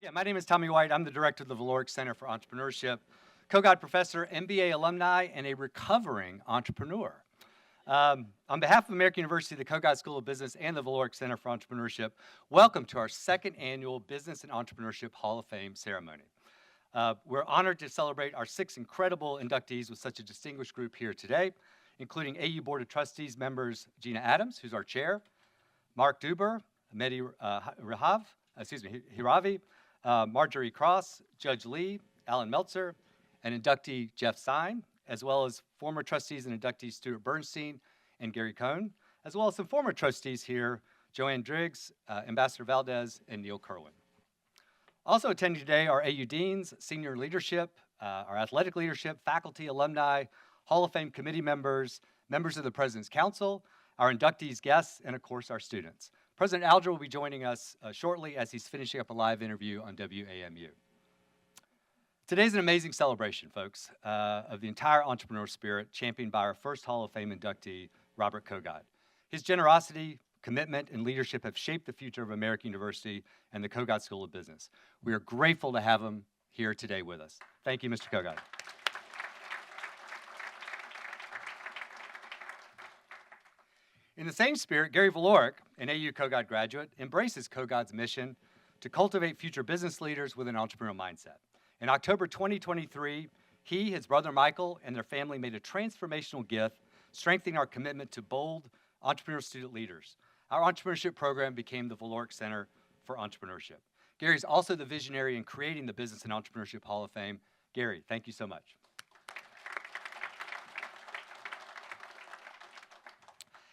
Yeah, my name is Tommy White. I'm the director of the Valoric Center for Entrepreneurship, Kogod professor, MBA alumni, and a recovering entrepreneur. On behalf of American University, the Kogod School of Business, and the Valoric Center for Entrepreneurship, welcome to our second annual Business and Entrepreneurship Hall of Fame ceremony. We're honored to celebrate our 6 incredible inductees with such a distinguished group here today, including AU Board of Trustees members Gina Adams, who's our chair, Mark Duber, Mehdi Hiravi, Marjorie Cross, Judge Lee, Alan Meltzer, and inductee Jeff Sine, as well as former trustees and inductees Stuart Bernstein and Gary Cohn, as well as some former trustees here, Joanne Driggs, Ambassador Valdez, and Neil Kerwin. Also attending today are AU deans, senior leadership, our athletic leadership, faculty, alumni, Hall of Fame committee members, members of the President's Council, our inductees, guests, and of course our students. President Alger will be joining us shortly as he's finishing up a live interview on WAMU. Today's an amazing celebration, folks, of the entire entrepreneur spirit championed by our first Hall of Fame inductee, Robert Kogod. His generosity, commitment, and leadership have shaped the future of American University and the Kogod School of Business. We are grateful to have him here today with us. Thank you, Mr. Kogod. In the same spirit, Gary Valoric, an AU Kogod graduate, embraces Kogod's mission to cultivate future business leaders with an entrepreneurial mindset. In October 2023, he, his brother Michael, and their family made a transformational gift, strengthening our commitment to bold entrepreneurial student leaders. Our entrepreneurship program became the Valoric Center for Entrepreneurship. Gary is also the visionary in creating the Business and Entrepreneurship Hall of Fame. Gary, thank you so much.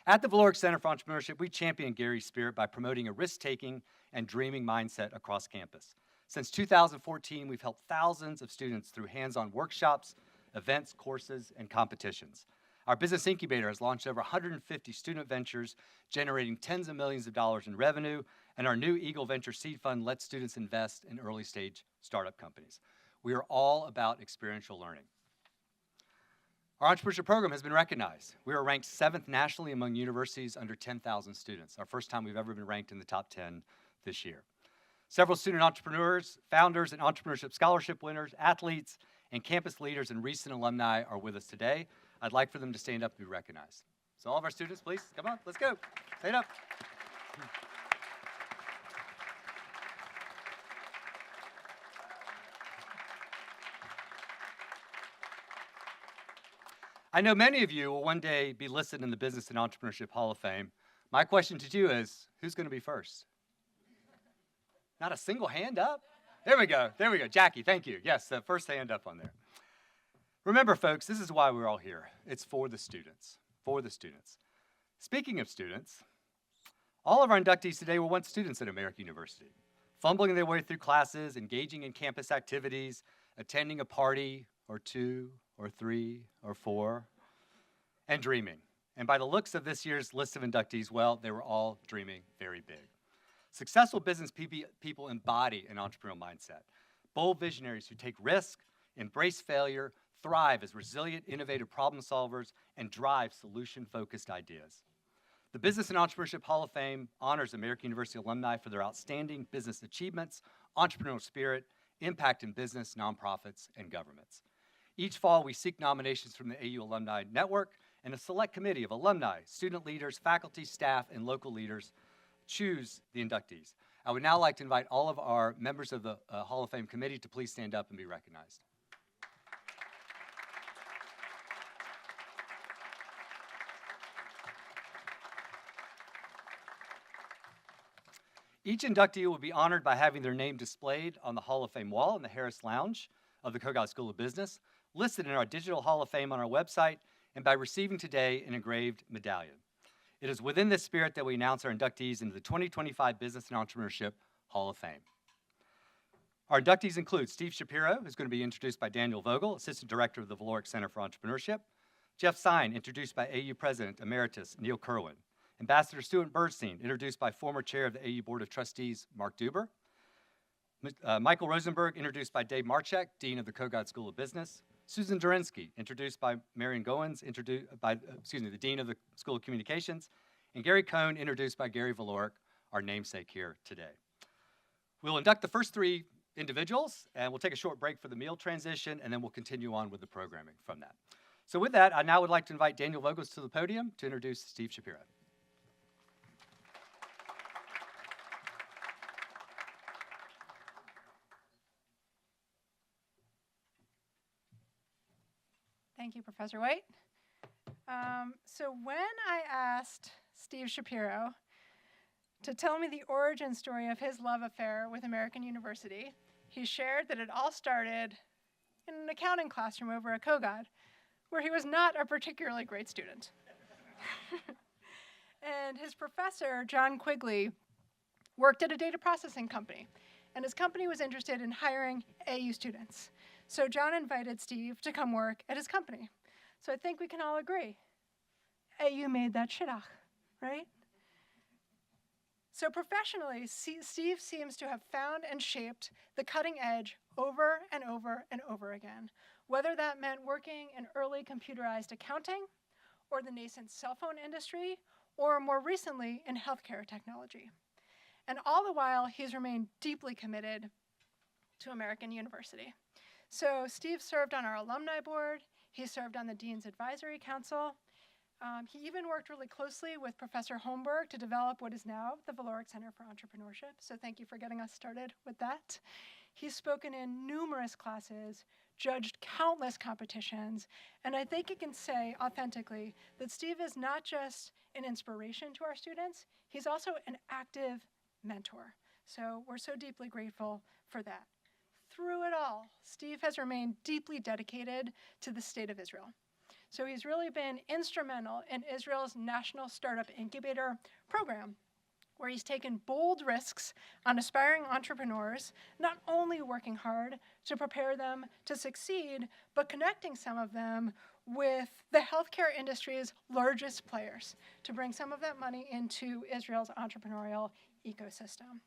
At the Valoric Center for Entrepreneurship, we champion Gary's spirit by promoting a risk-taking and dreaming mindset across campus. Since 2014, we've helped thousands of students through hands-on workshops, events, courses, and competitions. Our business incubator has launched over 150 student ventures, generating tens of millions of dollars in revenue, and our new Eagle Venture Seed Fund lets students invest in early-stage startup companies. We are all about experiential learning. Our entrepreneurship program has been recognized. We are ranked 7th nationally among universities under 10,000 students, our first time we've ever been ranked in the top 10 this year. Several student entrepreneurs, founders, and entrepreneurship scholarship winners, athletes, and campus leaders and recent alumni are with us today. I'd like for them to stand up and be recognized. So all of our students, please, come on, let's go. Stand up. I know many of you will one day be listed in the Business and Entrepreneurship Hall of Fame. My question to you is, who's going to be first? Not a single hand up? There we go, Jackie, thank you. Yes, the first hand up on there. Remember, folks, this is why we're all here. It's for the students, Speaking of students, all of our inductees today were once students at American University, fumbling their way through classes, engaging in campus activities, attending a party or 2 or 3 or 4, and dreaming. And by the looks of this year's list of inductees, well, they were all dreaming very big. Successful business people embody an entrepreneurial mindset. Bold visionaries who take risk, embrace failure, thrive as resilient, innovative problem solvers, and drive solution-focused ideas. The Business and Entrepreneurship Hall of Fame honors American University alumni for their outstanding business achievements, entrepreneurial spirit, impact in business, nonprofits, and governments. Each fall, we seek nominations from the AU Alumni Network, and a select committee of alumni, student leaders, faculty, staff, and local leaders choose the inductees. I would now like to invite all of our members of the Hall of Fame committee to please stand up and be recognized. Each inductee will be honored by having their name displayed on the Hall of Fame wall in the Harris Lounge of the Kogod School of Business, listed in our digital Hall of Fame on our website, and by receiving today an engraved medallion. It is within this spirit that we announce our inductees into the 2025 Business and Entrepreneurship Hall of Fame. Our inductees include Steve Shapiro, who's going to be introduced by Daniel Vogel, Assistant Director of the Valoric Center for Entrepreneurship, Jeff Sine, introduced by AU President Emeritus Neil Kerwin, Ambassador Stuart Bernstein, introduced by former Chair of the AU Board of Trustees Mark Duber, Michael Rosenberg, introduced by Dave Marchek, Dean of the Kogod School of Business, Susan Zirinsky, introduced by Marion Goins, the Dean of the School of Communications, and Gary Cohn, introduced by Gary Valoric, our namesake here today. We'll induct the first 3 individuals, and we'll take a short break for the meal transition, and then we'll continue on with the programming from that. So with that, I now would like to invite Daniel Vogels to the podium to introduce Steve Shapiro. Thank you, Professor White. So when I asked Steve Shapiro to tell me the origin story of his love affair with American University, he shared that it all started in an accounting classroom over at Kogod, where he was not a particularly great student. And his professor, John Quigley, worked at a data processing company, and his company was interested in hiring AU students. So John invited Steve to come work at his company. So I think we can all agree, AU made that shidduch, right? So professionally, Steve seems to have found and shaped the cutting edge over and over and over again, whether that meant working in early computerized accounting, or the nascent cell phone industry, or more recently in healthcare technology. And all the while, he's remained deeply committed to American University. So Steve served on our alumni board. He served on the Dean's Advisory Council. He even worked really closely with Professor Holmberg to develop what is now the Valoric Center for Entrepreneurship. So thank you for getting us started with that. He's spoken in numerous classes, judged countless competitions, and I think you can say authentically that Steve is not just an inspiration to our students, he's also an active mentor. So we're so deeply grateful for that. Through it all, Steve has remained deeply dedicated to the state of Israel. So he's really been instrumental in Israel's National Startup Incubator program, where he's taken bold risks on aspiring entrepreneurs, not only working hard to prepare them to succeed, but connecting some of them with the healthcare industry's largest players to bring some of that money into Israel's entrepreneurial ecosystem.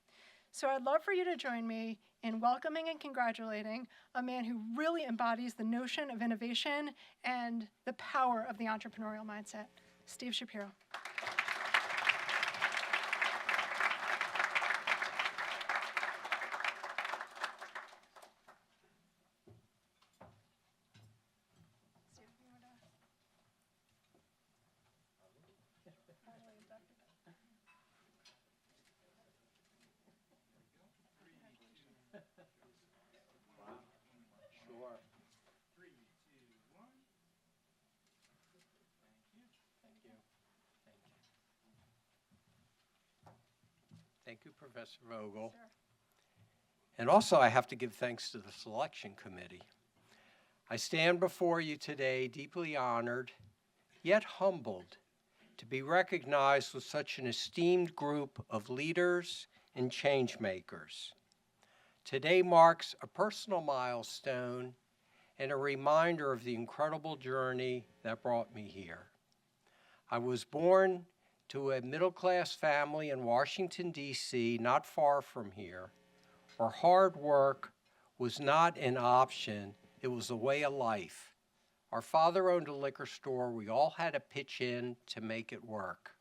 So I'd love for you to join me in welcoming and congratulating a man who really embodies the notion of innovation and the power of the entrepreneurial mindset, Steve Shapiro. Thank you, Professor Vogel. Sure. And also, I have to give thanks to the selection committee. I stand before you today deeply honored, yet humbled, to be recognized with such an esteemed group of leaders and change makers. Today marks a personal milestone and a reminder of the incredible journey that brought me here. I was born to a middle-class family in Washington, D.C., not far from here, where hard work was not an option, it was a way of life. Our father owned a liquor store. We all had to pitch in to make it work.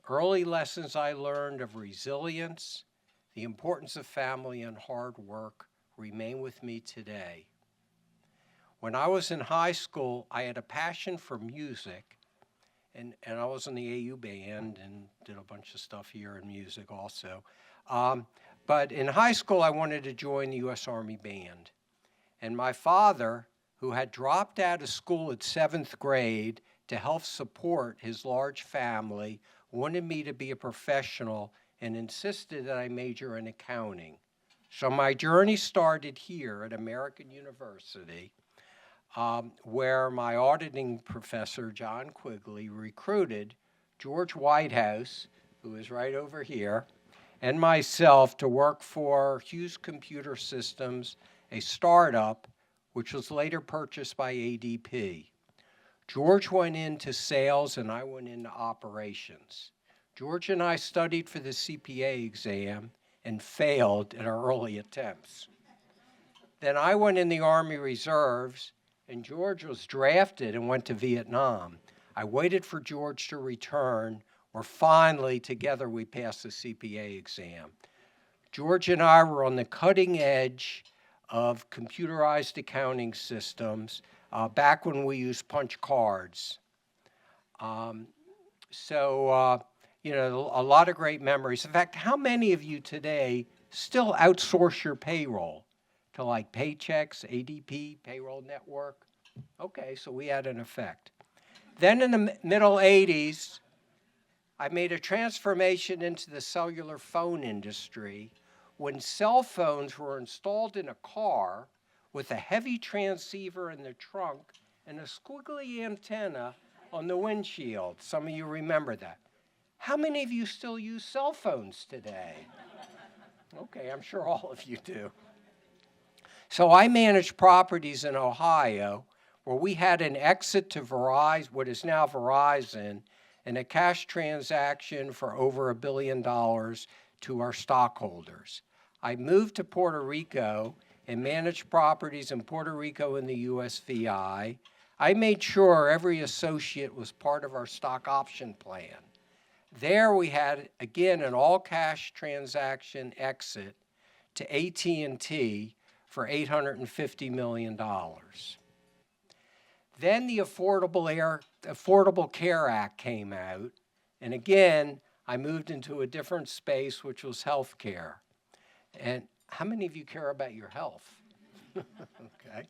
Early lessons I learned of resilience, the importance of family and hard work remain with me today. When I was in high school, I had a passion for music, and I was in the AU band and did a bunch of stuff here in music also. But in high school, I wanted to join the U.S. Army Band. And my father, who had dropped out of school at 7th grade to help support his large family, wanted me to be a professional and insisted that I major in accounting. So my journey started here at American University, where my auditing professor, John Quigley, recruited George Whitehouse, who is right over here, and myself to work for Hughes Computer Systems, a startup which was later purchased by ADP. George went into sales and I went into operations. George and I studied for the CPA exam and failed in our early attempts. Then I went in the Army Reserves, and George was drafted and went to Vietnam. I waited for George to return, where finally together we passed the CPA exam. George and I were on the cutting edge of computerized accounting systems back when we used punch cards. You know, a lot of great memories. In fact, how many of you today still outsource your payroll to like Paychex, ADP, Payroll Network? Okay, so we had an effect. Then in the middle 80s, I made a transformation into the cellular phone industry when cell phones were installed in a car with a heavy transceiver in the trunk and a squiggly antenna on the windshield. Some of you remember that. How many of you still use cell phones today? Okay, I'm sure all of you do. So I managed properties in Ohio where we had an exit to Verizon, what is now Verizon, and a cash transaction for over $1 billion to our stockholders. I moved to Puerto Rico and managed properties in Puerto Rico and the USVI. I made sure every associate was part of our stock option plan. There we had, again, an all-cash transaction exit to AT&T for $850 million. Then the Affordable Care Act came out, and again, I moved into a different space, which was healthcare. And how many of you care about your health? Okay.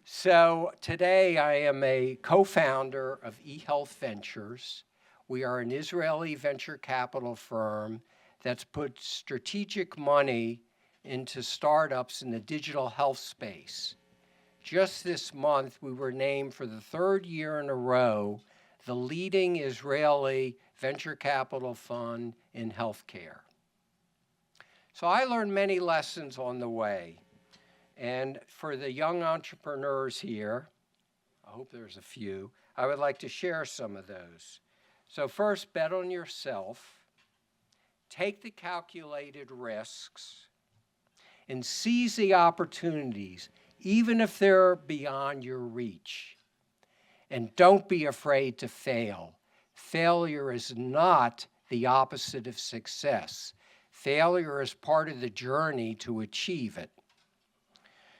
So today I am a co-founder of eHealth Ventures. We are an Israeli venture capital firm that's put strategic money into startups in the digital health space. Just this month, we were named for the third year in a row the leading Israeli venture capital fund in healthcare. So I learned many lessons on the way. And for the young entrepreneurs here, I hope there's a few, I would like to share some of those. So first, bet on yourself, take the calculated risks, and seize the opportunities, even if they're beyond your reach. And don't be afraid to fail. Failure is not the opposite of success. Failure is part of the journey to achieve it.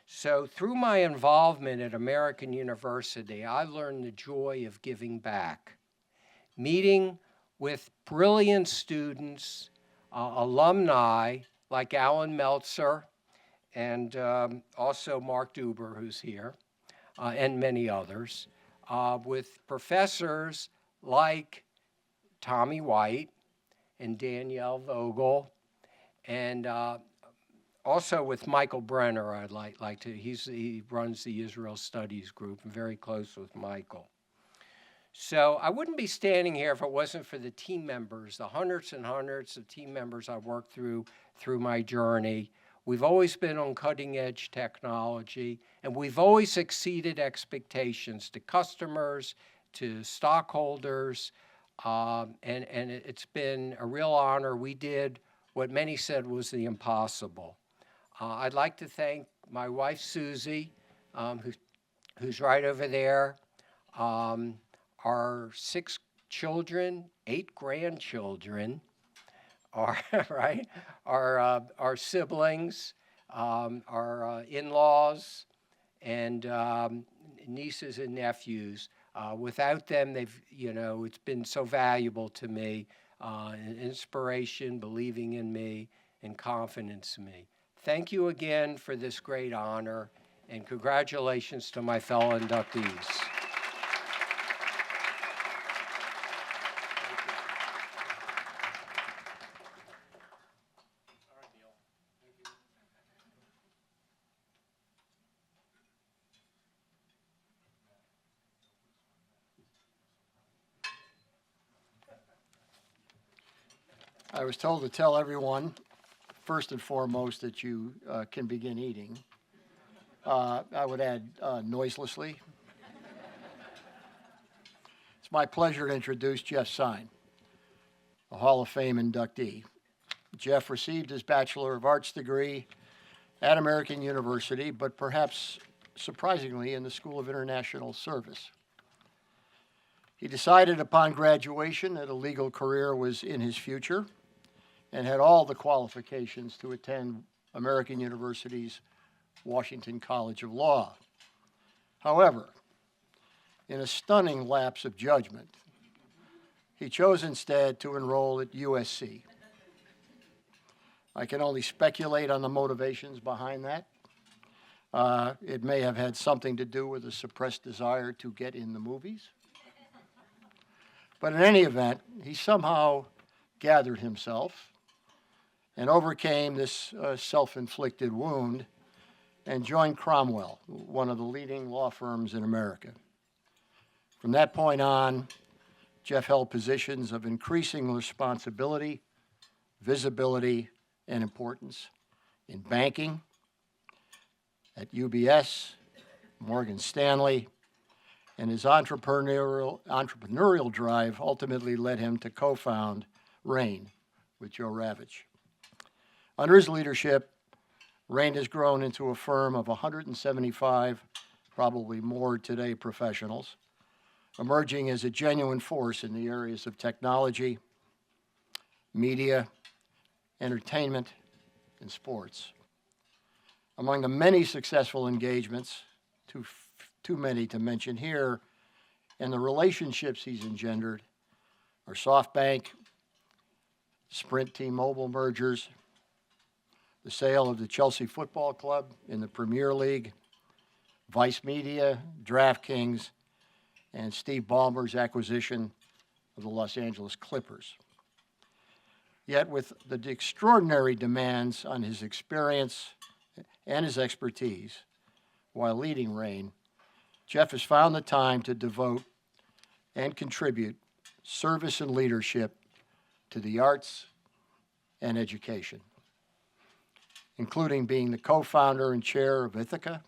So through my involvement at American University, I learned the joy of giving back. Meeting with brilliant students, alumni like Alan Meltzer, and also Mark Duber, who's here, and many others, with professors like Tommy White and Danielle Vogel, and also with Michael Brenner. I'd like to, he runs the Israel Studies Group. I'm very close with Michael. So I wouldn't be standing here if it wasn't for the team members, the hundreds and hundreds of team members I worked through my journey. We've always been on cutting edge technology, and we've always exceeded expectations to customers, to stockholders, and it's been a real honor. We did what many said was the impossible. I'd like to thank my wife, Susie, who's right over there, our 6 children, 8 grandchildren, right? Our siblings, our in-laws, and nieces and nephews. Without them, it's been so valuable to me, inspiration, believing in me, and confidence in me. Thank you again for this great honor, and congratulations to my fellow inductees. I was told to tell everyone, first and foremost, that you can begin eating. I would add noiselessly. It's my pleasure to introduce Jeff Sine, a Hall of Fame inductee. Jeff received his Bachelor of Arts degree at American University, but perhaps surprisingly in the School of International Service. He decided upon graduation that a legal career was in his future and had all the qualifications to attend American University's Washington College of Law. However, in a stunning lapse of judgment, he chose instead to enroll at USC. I can only speculate on the motivations behind that. It may have had something to do with a suppressed desire to get in the movies. But in any event, he somehow gathered himself and overcame this self-inflicted wound and joined Cromwell, one of the leading law firms in America. From that point on, Jeff held positions of increasing responsibility, visibility, and importance in banking, at UBS, Morgan Stanley, and his entrepreneurial drive ultimately led him to co-found Rain with Joe Ravitch. Under his leadership, Rain has grown into a firm of 175, probably more today, professionals, emerging as a genuine force in the areas of technology, media, entertainment, and sports. Among the many successful engagements, too many to mention here, and the relationships he's engendered are SoftBank, Sprint T-Mobile mergers, the sale of the Chelsea Football Club in the Premier League, Vice Media, DraftKings, and Steve Ballmer's acquisition of the Los Angeles Clippers. Yet with the extraordinary demands on his experience and his expertise while leading Rain, Jeff has found the time to devote and contribute service and leadership to the arts and education, including being the co-founder and chair of Ithaca,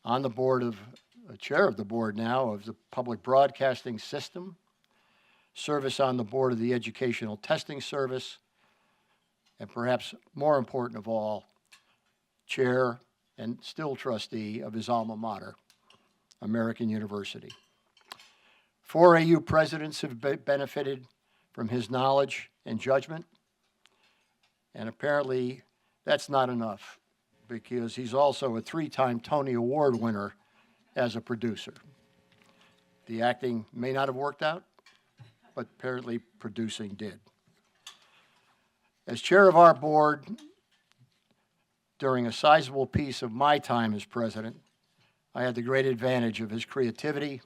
on the board of, chair of the board now of the Public Broadcasting System, service on the board of the Educational Testing Service, and perhaps more important of all, chair and still trustee of his alma mater, American University. 4 AU presidents have benefited from his knowledge and judgment, and apparently that's not enough because he's also a 3-time Tony Award winner as a producer. The acting may not have worked out, but apparently producing did. As chair of our board, during a sizable piece of my time as president, I had the great advantage of his creativity,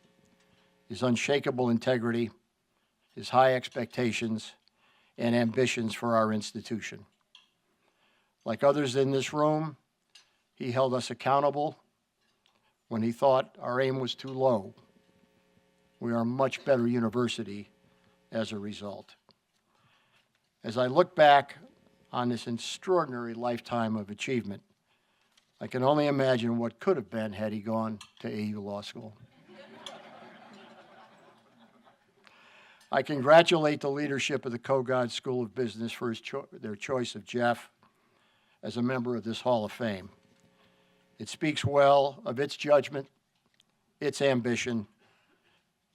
his unshakable integrity, his high expectations, and ambitions for our institution. Like others in this room, he held us accountable when he thought our aim was too low. We are a much better university as a result. As I look back on this extraordinary lifetime of achievement, I can only imagine what could have been had he gone to AU Law School. I congratulate the leadership of the Kogod School of Business for their choice of Jeff as a member of this Hall of Fame. It speaks well of its judgment, its ambition.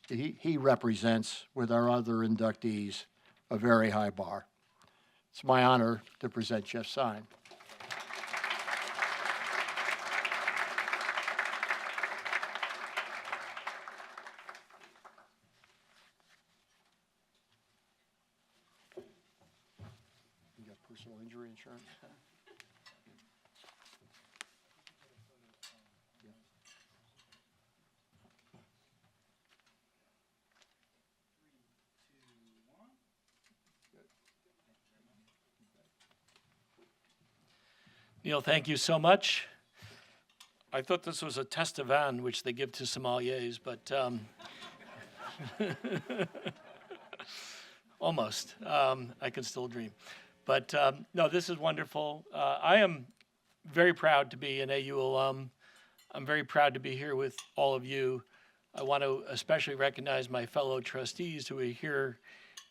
He represents, with our other inductees, a very high bar. It's my honor to present Jeff Sine. You got personal injury insurance? Neil, thank you so much. I thought this was a test of Anne, which they give to sommeliers, but almost. I can still dream. But no, this is wonderful. I am very proud to be an AU alum. I'm very proud to be here with all of you. I want to especially recognize my fellow trustees who are here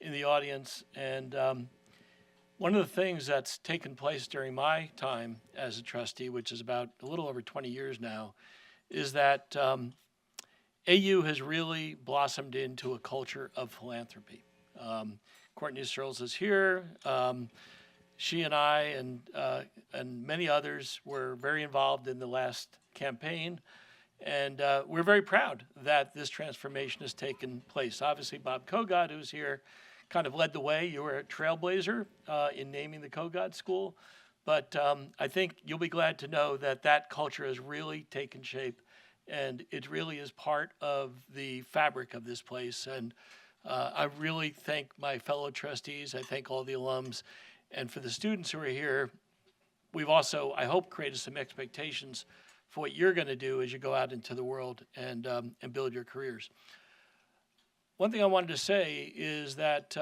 in the audience. And one of the things that's taken place during my time as a trustee, which is about a little over 20 years now, is that AU has really blossomed into a culture of philanthropy. Courtney Searles is here. She and I and many others were very involved in the last campaign. And we're very proud that this transformation has taken place. Obviously, Bob Kogod, who's here, kind of led the way. You were a trailblazer in naming the Kogod School. But I think you'll be glad to know that that culture has really taken shape, and it really is part of the fabric of this place. And I really thank my fellow trustees. I thank all the alums. And for the students who are here, we've also, I hope, created some expectations for what you're going to do as you go out into the world and build your careers. One thing I wanted to say is that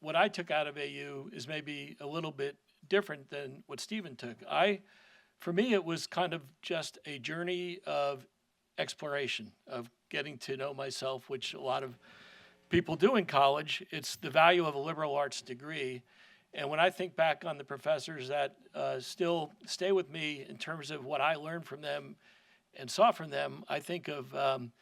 what I took out of AU is maybe a little bit different than what Stephen took. For me, it was kind of just a journey of exploration, of getting to know myself, which a lot of people do in college. It's the value of a liberal arts degree. And when I think back on the professors that still stay with me in terms of what I learned from them and saw from them, I think of an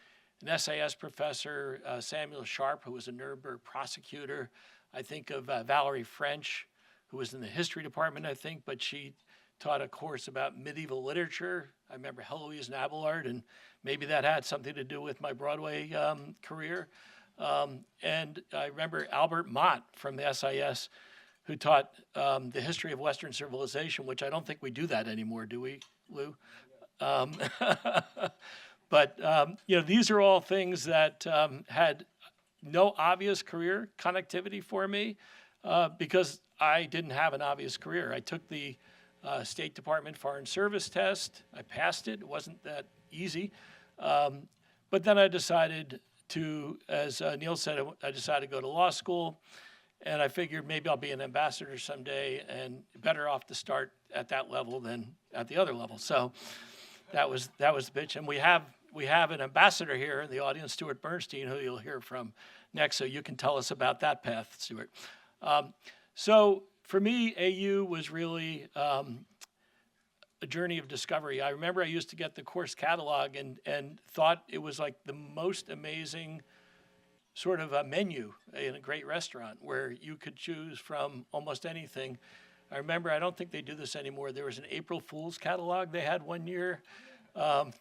SAS professor, Samuel Sharp, who was a Nuremberg prosecutor. I think of Valerie French, who was in the history department, I think, but she taught a course about medieval literature. I remember Heloise Abelard, and maybe that had something to do with my Broadway career. And I remember Albert Mott from the SIS, who taught the history of Western civilization, which I don't think we do that anymore, do we, Lou? But these are all things that had no obvious career connectivity for me because I didn't have an obvious career. I took the State Department Foreign Service test. I passed it. It wasn't that easy. But then I decided to, as Neil said, I decided to go to law school. And I figured maybe I'll be an ambassador someday, and better off to start at that level than at the other level. So that was the pitch. And we have an ambassador here in the audience, Stuart Bernstein, who you'll hear from next. So you can tell us about that path, Stuart. So for me, AU was really a journey of discovery. I remember I used to get the course catalog and thought it was like the most amazing sort of a menu in a great restaurant where you could choose from almost anything. I remember, I don't think they do this anymore, there was an April Fool's catalog they had one year,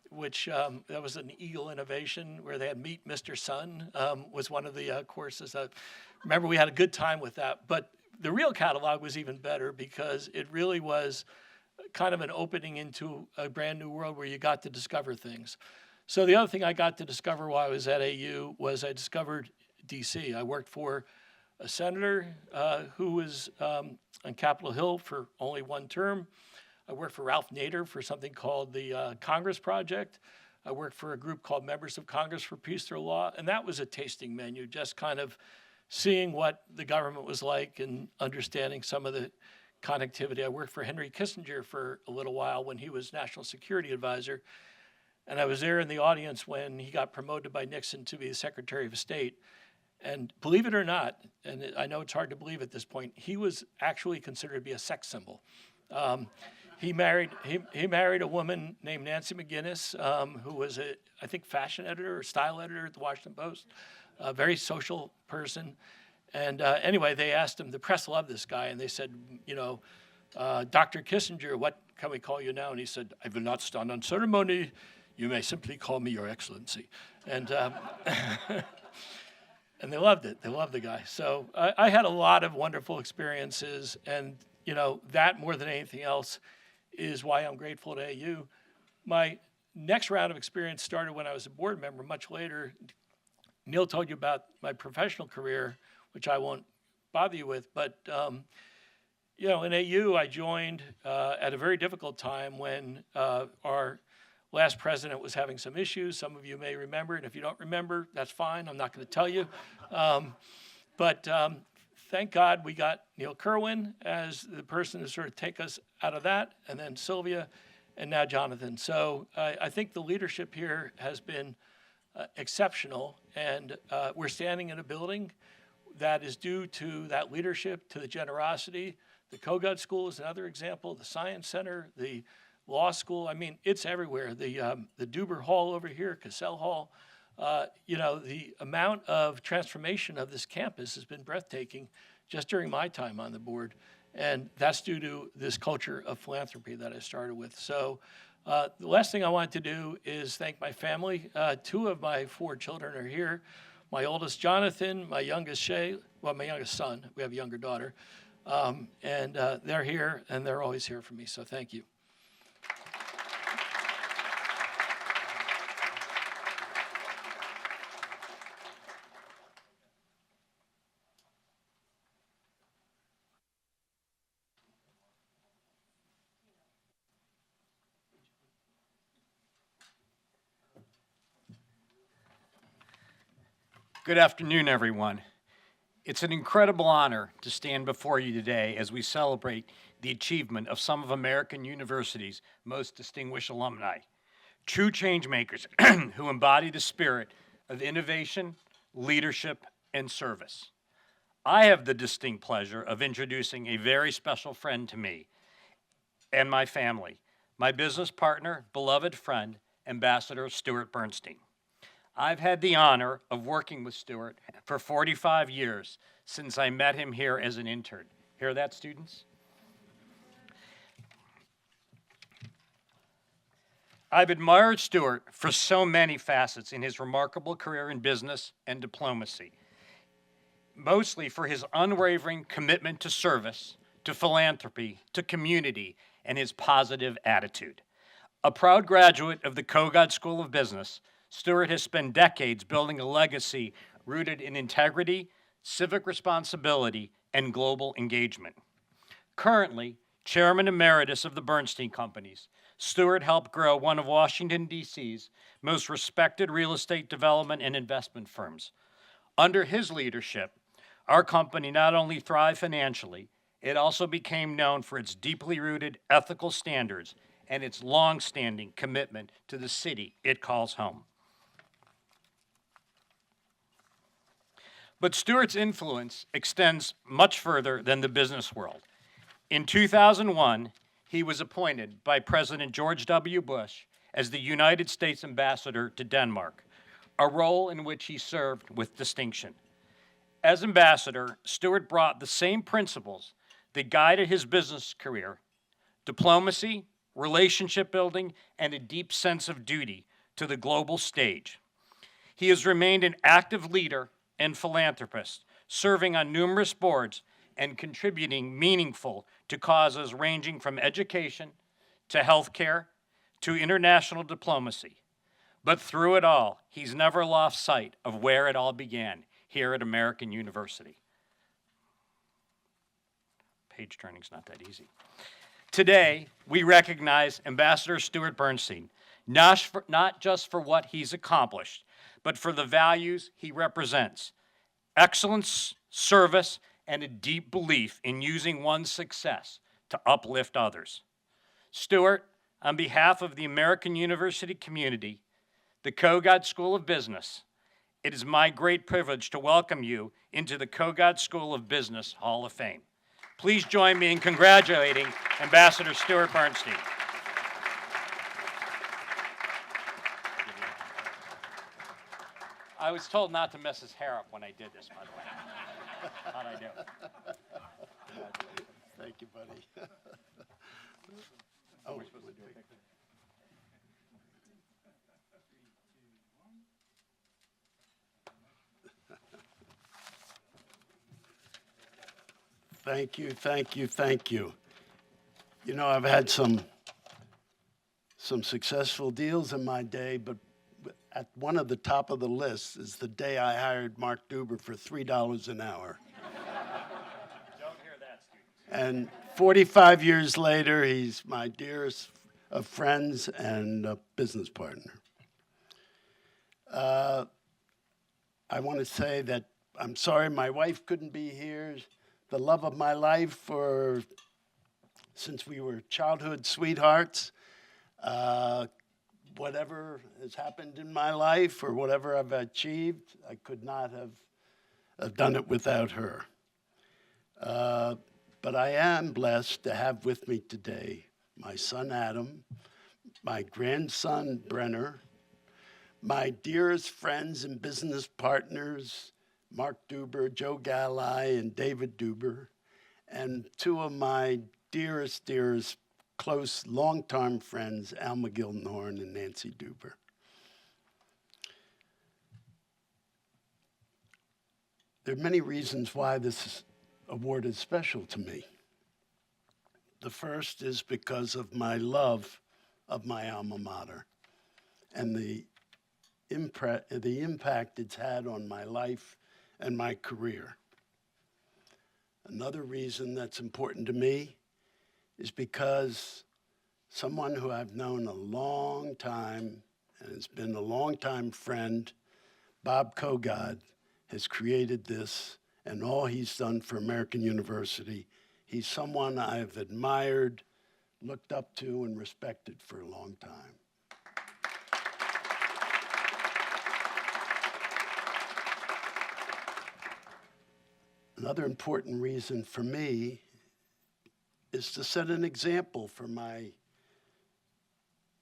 which that was an Eagle innovation where they had Meet Mr. Sun was one of the courses. Remember, we had a good time with that. But the real catalog was even better because it really was kind of an opening into a brand new world where you got to discover things. So the other thing I got to discover while I was at AU was I discovered DC. I worked for a senator who was on Capitol Hill for only one term. I worked for Ralph Nader for something called the Congress Project. I worked for a group called Members of Congress for Peace Through Law, and that was a tasting menu, just kind of seeing what the government was like and understanding some of the connectivity. I worked for Henry Kissinger for a little while when he was National Security Advisor. And I was there in the audience when he got promoted by Nixon to be the Secretary of State. And believe it or not, and I know it's hard to believe at this point, he was actually considered to be a sex symbol. He married a woman named Nancy McGinnis, who was I think fashion editor or style editor at the Washington Post, a very social person. And anyway, they asked him, the press loved this guy, and they said, Dr. Kissinger, what can we call you now? And he said, I will not stand on ceremony. You may simply call me Your Excellency. And and they loved it. They loved the guy. So I had a lot of wonderful experiences. And, that more than anything else is why I'm grateful to AU. My next round of experience started when I was a board member much later. Neil told you about my professional career, which I won't bother you with. But, in AU, I joined at a very difficult time when our last president was having some issues. Some of you may remember, and if you don't remember, that's fine. I'm not going to tell you. But thank God we got Neil Kerwin as the person to sort of take us out of that, and then Sylvia, and now Jonathan. So I think the leadership here has been exceptional, and we're standing in a building that is due to that leadership, to the generosity. The Kogod School is another example, the Science Center, the law school. I mean, it's everywhere. The Duber Hall over here, Cassell Hall. The amount of transformation of this campus has been breathtaking just during my time on the board. And that's due to this culture of philanthropy that I started with. So the last thing I want to do is thank my family. 2 of my 4 children are here. My oldest, Jonathan, my youngest, my youngest son. We have a younger daughter. And they're here, and they're always here for me, so thank you. Good afternoon, everyone. It's an incredible honor to stand before you today as we celebrate the achievement of some of American University's most distinguished alumni, true change makers who embody the spirit of innovation, leadership, and service. I have the distinct pleasure of introducing a very special friend to me and my family, my business partner, beloved friend, Ambassador Stuart Bernstein. I've had the honor of working with Stuart for 45 years since I met him here as an intern. Hear that, students? I've admired Stuart for so many facets in his remarkable career in business and diplomacy, mostly for his unwavering commitment to service, to philanthropy, to community, and his positive attitude. A proud graduate of the Kogod School of Business, Stuart has spent decades building a legacy rooted in integrity, civic responsibility, and global engagement. Currently, Chairman Emeritus of the Bernstein Companies, Stuart helped grow one of Washington, D.C.'s most respected real estate development and investment firms. Under his leadership, our company not only thrived financially, it also became known for its deeply rooted ethical standards and its long-standing commitment to the city it calls home. But Stuart's influence extends much further than the business world. In 2001, he was appointed by President George W. Bush as the United States Ambassador to Denmark, a role in which he served with distinction. As ambassador, Stuart brought the same principles that guided his business career, diplomacy, relationship building, and a deep sense of duty to the global stage. He has remained an active leader and philanthropist, serving on numerous boards and contributing meaningful to causes ranging from education to healthcare to international diplomacy. But through it all, he's never lost sight of where it all began, here at American University. Page turning's not that easy. Today, we recognize Ambassador Stuart Bernstein, not just for what he's accomplished, but for the values he represents: excellence, service, and a deep belief in using one's success to uplift others. Stuart, on behalf of the American University community, the Kogod School of Business, it is my great privilege to welcome you into the Kogod School of Business Hall of Fame. Please join me in congratulating Ambassador Stuart Bernstein. I was told not to mess his hair up when I did this, by the way. How'd I do? Thank you, buddy. Oh, we're supposed to do a picture. Thank you, thank you, thank you. You know, I've had some successful deals in my day, but at one of the top of the list is the day I hired Mark Duber for $3 an hour. Don't hear that, students. And 45 years later, he's my dearest of friends and a business partner. I want to say that I'm sorry my wife couldn't be here. The love of my life since we were childhood sweethearts. Whatever has happened in my life or whatever I've achieved, I could not have done it without her. But I am blessed to have with me today my son Adam, my grandson Brenner, my dearest friends and business partners, Mark Duber, Joe Galli, and David Duber, and two of my dearest, close, longtime friends, Alma Gildenhorn and Nancy Duber. There are many reasons why this award is special to me. The first is because of my love of my alma mater and the impact it's had on my life and my career. Another reason that's important to me is because someone who I've known a long time and has been a long-time friend, Bob Kogod, has created this and all he's done for American University. He's someone I've admired, looked up to, and respected for a long time. Another important reason for me is to set an example for my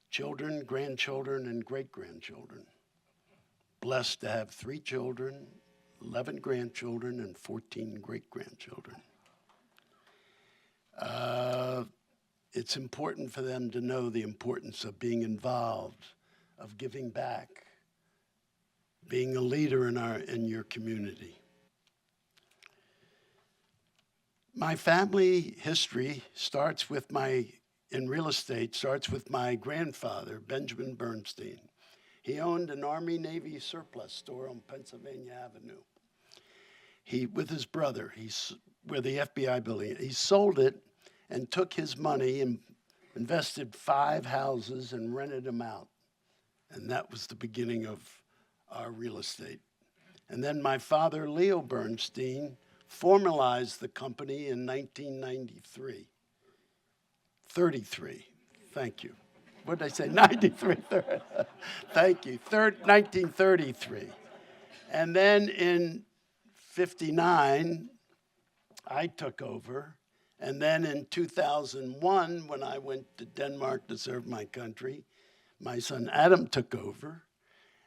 children, grandchildren, and great-grandchildren. Blessed to have 3 children, 11 grandchildren, and 14 great-grandchildren. It's important for them to know the importance of being involved, of giving back, being a leader in your community. My family history in real estate starts with my grandfather, Benjamin Bernstein. He owned an Army-Navy surplus store on Pennsylvania Avenue. With his brother, where the FBI building, he sold it and took his money and invested 5 houses and rented them out. And that was the beginning of our real estate. And then my father, Leo Bernstein, formalized the company in 1993. 33, thank you. What did I say, 93? Thank you, 1933. And then in 59, I took over. And then in 2001, when I went to Denmark to serve my country, my son Adam took over.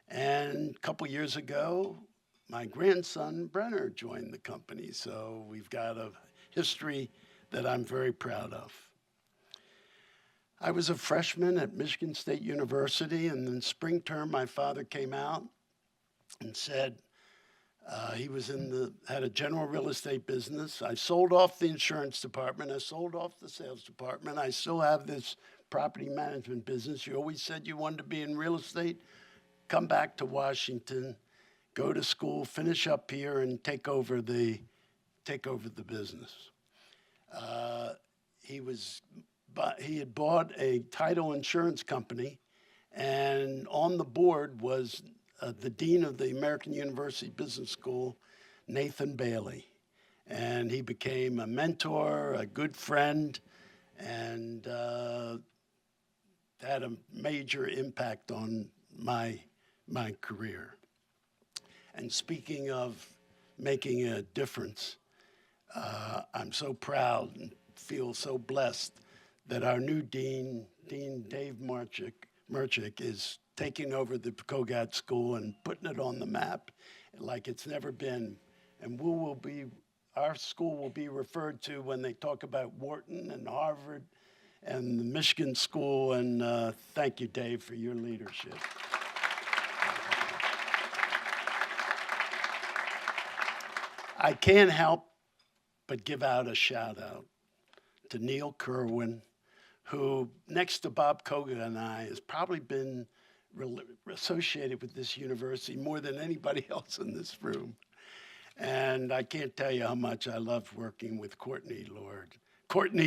And a couple years ago, my grandson Brenner joined the company. So we've got a history that I'm very proud of. I was a freshman at Michigan State University, and in spring term, my father came out and said, he had a general real estate business. I sold off the insurance department. I sold off the sales department. I still have this property management business. You always said you wanted to be in real estate. Come back to Washington, go to school, finish up here, and take over the business. He had bought a title insurance company, and on the board was the dean of the American University Business School, Nathan Bailey. And he became a mentor, a good friend, and had a major impact on my career. And speaking of making a difference, I'm so proud and feel so blessed that our new dean, Dean Dave Merchick, is taking over the Kogod School and putting it on the map like it's never been. And our school will be referred to when they talk about Wharton and Harvard and the Michigan School. And thank you, Dave, for your leadership. I can't help but give out a shout out to Neil Kerwin, who, next to Bob Kogod and I, has probably been associated with this university more than anybody else in this room. And I can't tell you how much I loved working with Courtney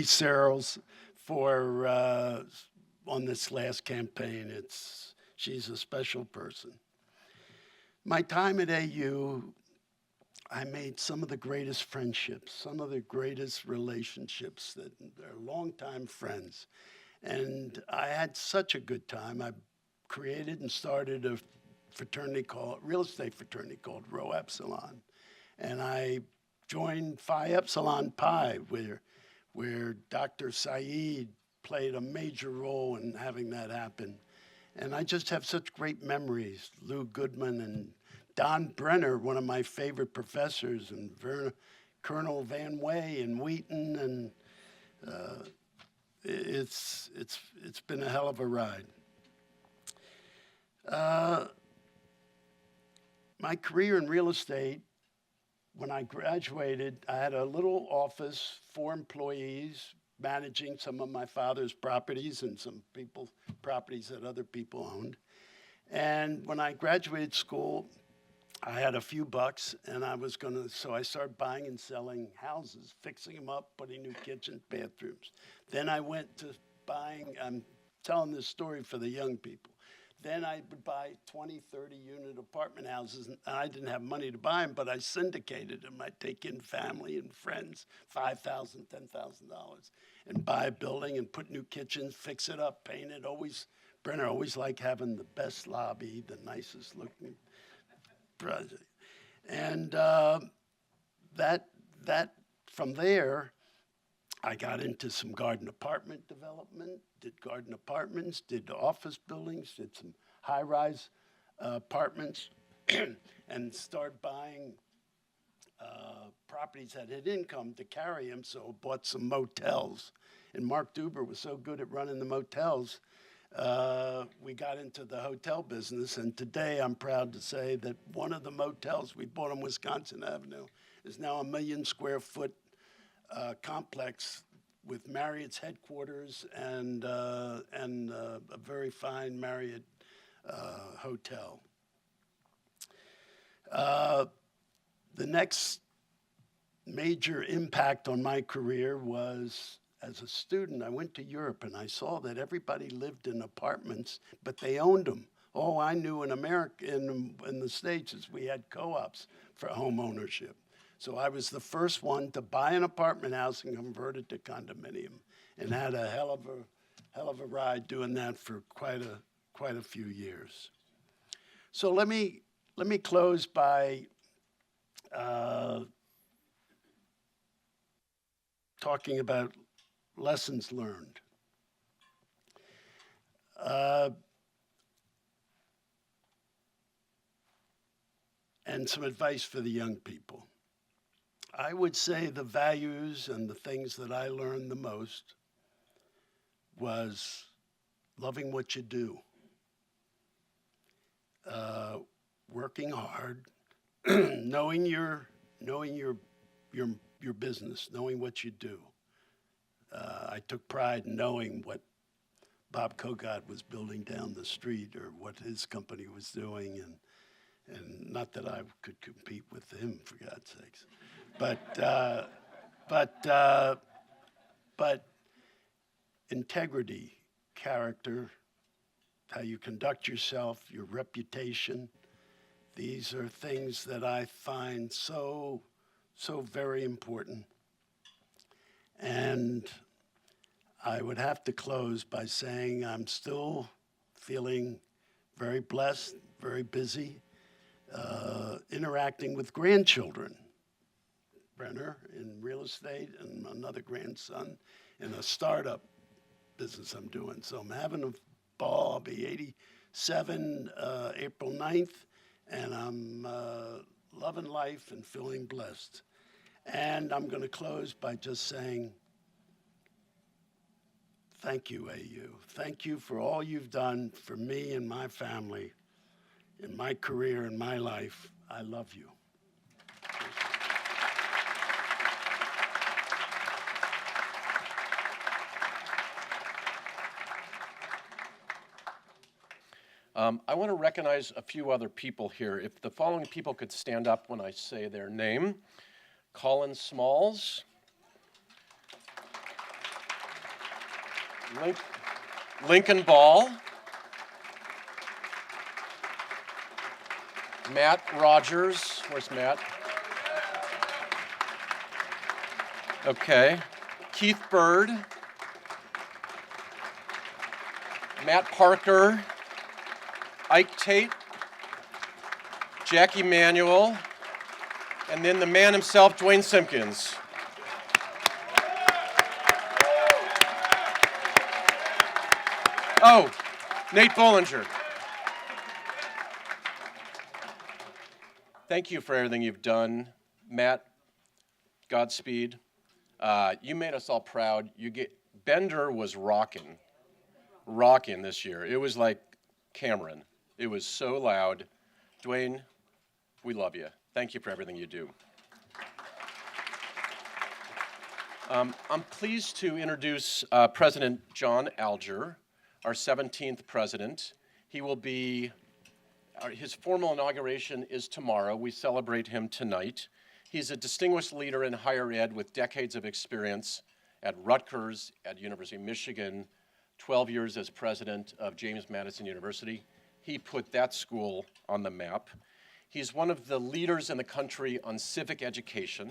Searles on this last campaign. She's a special person. My time at AU, I made some of the greatest friendships, some of the greatest relationships that are longtime friends. And I had such a good time. I created and started a real estate fraternity called Rho Epsilon. And I joined Phi Epsilon Pi, where Dr. Saeed played a major role in having that happen. And I just have such great memories. Lou Goodman and Don Brenner, one of my favorite professors, and Colonel Van Way and Wheaton, and it's been a hell of a ride. My career in real estate, when I graduated, I had a little office, 4 employees, managing some of my father's properties and some people's properties that other people owned. And when I graduated school, I had a few bucks, and so I started buying and selling houses, fixing them up, putting new kitchens, bathrooms. Then I went to buying, I'm telling this story for the young people. Then I would buy 20, 30-unit apartment houses, and I didn't have money to buy them, but I syndicated them. I'd take in family and friends, $5,000, $10,000, and buy a building and put new kitchens, fix it up, paint it. Brenner always liked having the best lobby, the nicest looking project. And from there, I got into some garden apartment development, did garden apartments, did office buildings, did some high-rise apartments, and started buying properties that had income to carry them, so bought some motels. And Mark Duber was so good at running the motels, we got into the hotel business, and today I'm proud to say that one of the motels we bought on Wisconsin Avenue is now a 1 million square foot complex with Marriott's headquarters and a very fine Marriott hotel. The next major impact on my career was, as a student, I went to Europe and I saw that everybody lived in apartments, but they owned them. Oh, I knew in America, in the States, is we had co-ops for home ownership. So I was the first one to buy an apartment house and convert it to condominium, and had a hell of a ride doing that for quite a few years. So let me close by talking about lessons learned. And some advice for the young people. I would say the values and the things that I learned the most was loving what you do, working hard, knowing your business, knowing what you do. I took pride in knowing what Bob Kogod was building down the street, or what his company was doing, and not that I could compete with him, for God's sakes. But integrity, character, how you conduct yourself, your reputation, these are things that I find so very important. And I would have to close by saying I'm still feeling very blessed, very busy, interacting with grandchildren. Brenner in real estate, and another grandson in a startup business I'm doing. So I'm having a ball. I'll be 87 April 9th, and I'm loving life and feeling blessed. And I'm going to close by just saying, thank you, AU. Thank you for all you've done for me and my family, in my career and my life. I love you. I want to recognize a few other people here. If the following people could stand up when I say their name. Colin Smalls. Lincoln Ball. Matt Rogers. Where's Matt? Okay. Keith Bird. Matt Parker. Ike Tate, Jackie Manuel, and then the man himself, Dwayne Simpkins. Oh, Nate Bollinger. Thank you for everything you've done. Matt, Godspeed. You made us all proud. Bender was rocking this year. It was like Cameron. It was so loud. Dwayne, we love you. Thank you for everything you do. I'm pleased to introduce President John Alger, our 17th president. He will be, his formal inauguration is tomorrow. We celebrate him tonight. He's a distinguished leader in higher ed with decades of experience at Rutgers, at University of Michigan, 12 years as president of James Madison University. He put that school on the map. He's one of the leaders in the country on civic education.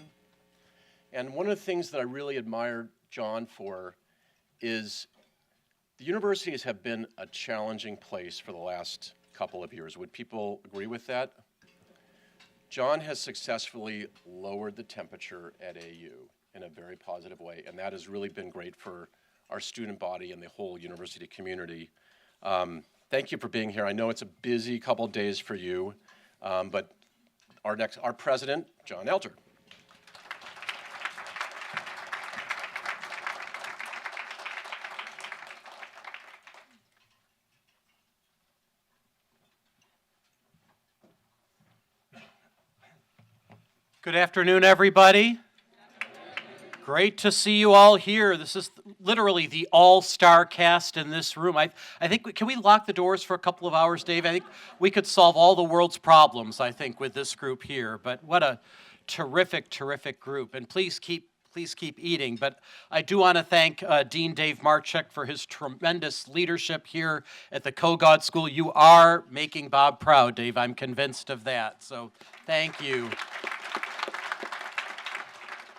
And one of the things that I really admire John for is the universities have been a challenging place for the last couple of years. Would people agree with that? John has successfully lowered the temperature at AU in a very positive way, and that has really been great for our student body and the whole university community. Thank you for being here. I know it's a busy couple of days for you, but our president, John Alger. Good afternoon, everybody. Great to see you all here. This is literally the all-star cast in this room. I think, can we lock the doors for a couple of hours, Dave? I think we could solve all the world's problems, I think, with this group here. But what a terrific, terrific group. And please keep eating. But I do want to thank Dean Dave Marchek for his tremendous leadership here at the Kogod School. You are making Bob proud, Dave. I'm convinced of that. So thank you.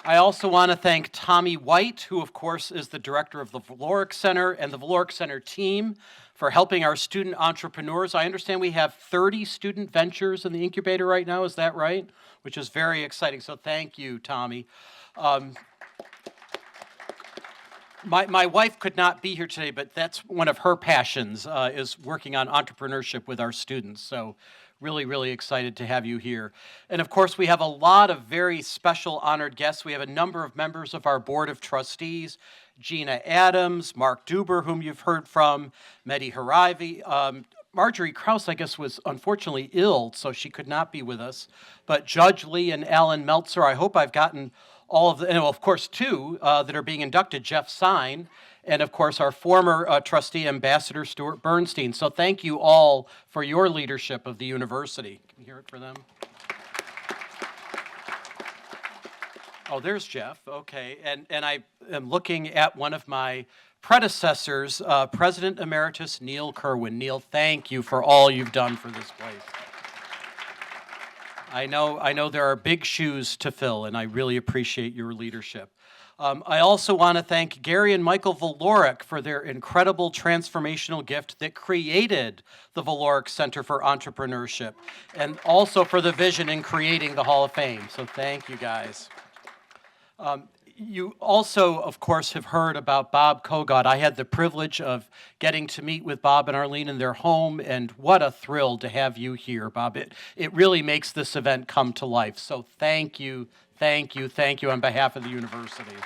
I also want to thank Tommy White, who of course is the director of the Valoric Center and the Valoric Center team for helping our student entrepreneurs. I understand we have 30 student ventures in the incubator right now, is that right? Which is very exciting, so thank you, Tommy. My wife could not be here today, but that's one of her passions, is working on entrepreneurship with our students. So really, really excited to have you here. And of course, we have a lot of very special honored guests. We have a number of members of our board of trustees, Gina Adams, Mark Duber, whom you've heard from, Mehdi Haravi. Marjorie Krause, I guess, was unfortunately ill, so she could not be with us. But Judge Lee and Alan Meltzer, I hope I've gotten all of the, and of course, two that are being inducted, Jeff Sine, and of course, our former trustee, Ambassador Stuart Bernstein. So thank you all for your leadership of the university. Can you hear it for them? Oh, there's Jeff, okay. And I am looking at one of my predecessors, President Emeritus Neil Kerwin. Neil, thank you for all you've done for this place. I know there are big shoes to fill, and I really appreciate your leadership. I also want to thank Gary and Michael Valoric for their incredible transformational gift that created the Valoric Center for Entrepreneurship, and also for the vision in creating the Hall of Fame. So thank you, guys. You also, of course, have heard about Bob Kogod. I had the privilege of getting to meet with Bob and Arlene in their home, and what a thrill to have you here, Bob. It really makes this event come to life. So thank you, thank you, thank you on behalf of the university.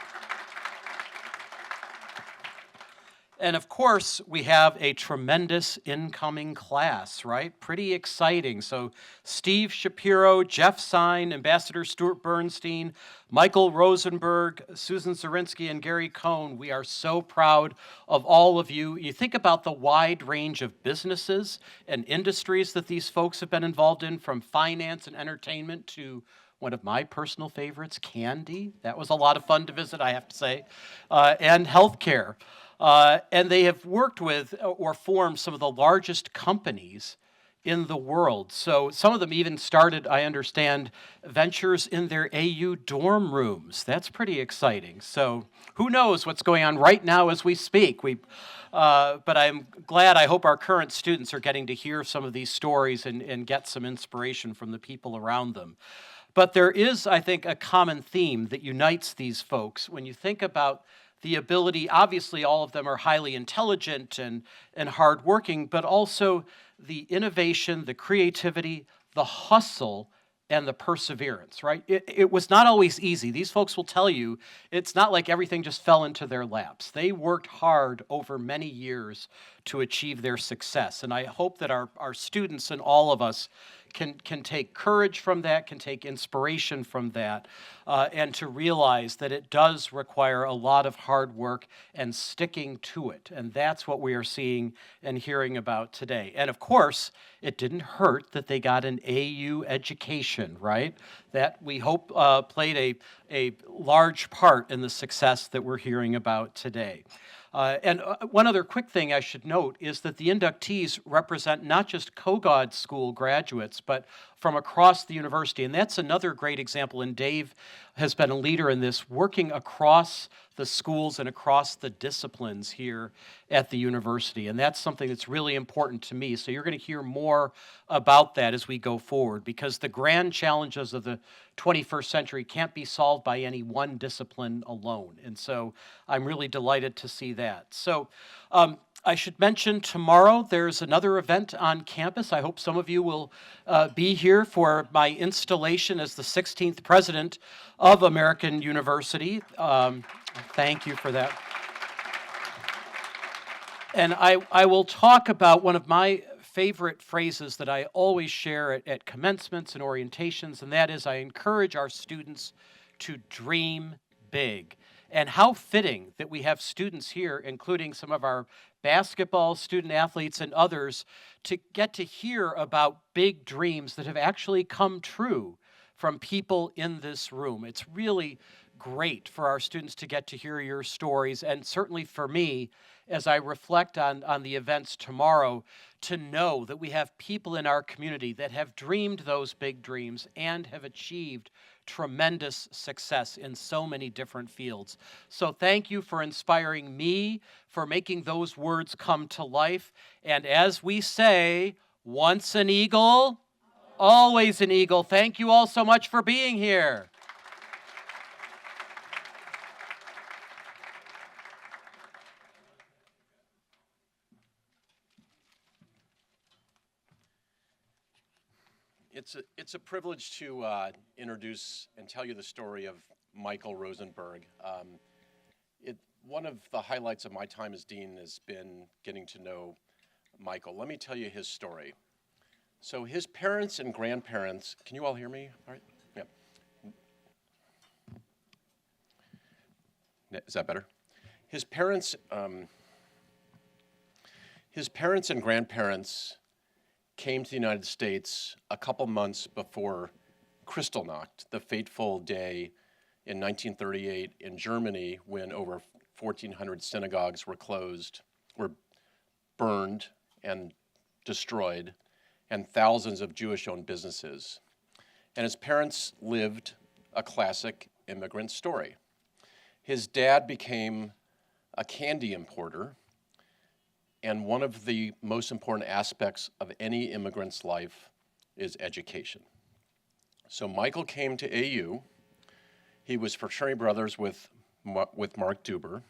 And of course, we have a tremendous incoming class, right? Pretty exciting. So Steve Shapiro, Jeff Sine, Ambassador Stuart Bernstein, Michael Rosenberg, Susan Zirinsky, and Gary Cohn. We are so proud of all of you. You think about the wide range of businesses and industries that these folks have been involved in, from finance and entertainment to one of my personal favorites, candy. That was a lot of fun to visit, I have to say, and healthcare. And they have worked with or formed some of the largest companies in the world. So some of them even started, I understand, ventures in their AU dorm rooms. That's pretty exciting. So who knows what's going on right now as we speak. But I'm glad, I hope our current students are getting to hear some of these stories and get some inspiration from the people around them. But there is, I think, a common theme that unites these folks. When you think about the ability, obviously all of them are highly intelligent and hardworking, but also the innovation, the creativity, the hustle, and the perseverance, right? It was not always easy. These folks will tell you it's not like everything just fell into their laps. They worked hard over many years to achieve their success. And I hope that our students and all of us can take courage from that, can take inspiration from that, and to realize that it does require a lot of hard work and sticking to it. And that's what we are seeing and hearing about today. And of course, it didn't hurt that they got an AU education, right? That we hope played a large part in the success that we're hearing about today. And one other quick thing I should note is that the inductees represent not just Kogod School graduates, but from across the university. And that's another great example, and Dave has been a leader in this, working across the schools and across the disciplines here at the university. And that's something that's really important to me. So you're going to hear more about that as we go forward, because the grand challenges of the 21st century can't be solved by any one discipline alone. And so I'm really delighted to see that. So I should mention tomorrow there's another event on campus. I hope some of you will be here for my installation as the 16th president of American University. Thank you for that. And I will talk about one of my favorite phrases that I always share at commencements and orientations, and that is I encourage our students to dream big. And how fitting that we have students here, including some of our basketball student athletes and others, to get to hear about big dreams that have actually come true from people in this room. It's really great for our students to get to hear your stories, and certainly for me, as I reflect on the events tomorrow, to know that we have people in our community that have dreamed those big dreams and have achieved tremendous success in so many different fields. So thank you for inspiring me, for making those words come to life. And as we say, once an eagle, always an eagle. Thank you all so much for being here. It's a privilege to introduce and tell you the story of Michael Rosenberg. One of the highlights of my time as dean has been getting to know Michael. Let me tell you his story. So his parents and grandparents, can you all hear me? All right? Yeah. Is that better? His parents and grandparents came to the United States a couple months before Kristallnacht, the fateful day in 1938 in Germany when over 1,400 synagogues were burned and destroyed, and thousands of Jewish-owned businesses. And his parents lived a classic immigrant story. His dad became a candy importer, and one of the most important aspects of any immigrant's life is education. So Michael came to AU. He was fraternity brothers with Mark Duber,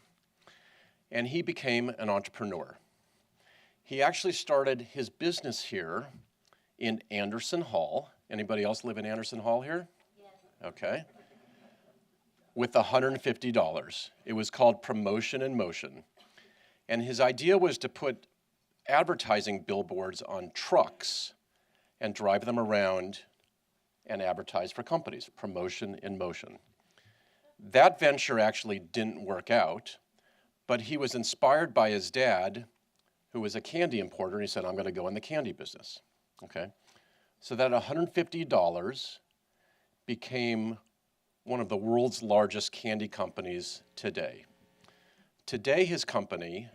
and he became an entrepreneur. He actually started his business here in Anderson Hall. Anybody else live in Anderson Hall here? Yes. Okay. With $150. It was called Promotion in Motion. And his idea was to put advertising billboards on trucks and drive them around and advertise for companies, Promotion in Motion. That venture actually didn't work out, but he was inspired by his dad, who was a candy importer, and he said, I'm going to go in the candy business. Okay? So that $150 became one of the world's largest candy companies today. Today, his company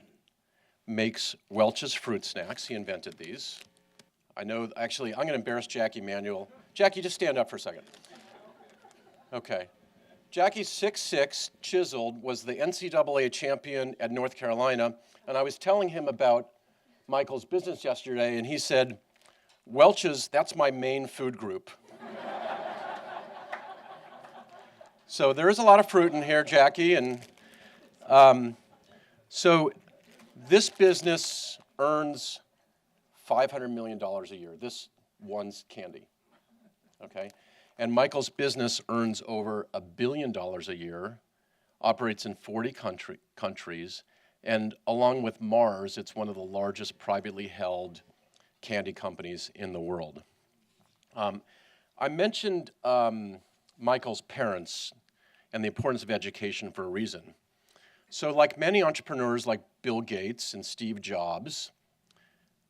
makes Welch's fruit snacks. He invented these. I know, actually, I'm going to embarrass Jackie Manuel. Jackie, just stand up for a second. Okay. Jackie's 6'6", chiseled, was the NCAA champion at North Carolina, and I was telling him about Michael's business yesterday, and he said, Welch's, that's my main food group. So there is a lot of fruit in here, Jackie, and so this business earns $500 million a year, this one's candy, okay? And Michael's business earns over $1 billion a year, operates in 40 countries, and along with Mars, it's one of the largest privately held candy companies in the world. I mentioned Michael's parents and the importance of education for a reason. So like many entrepreneurs like Bill Gates and Steve Jobs,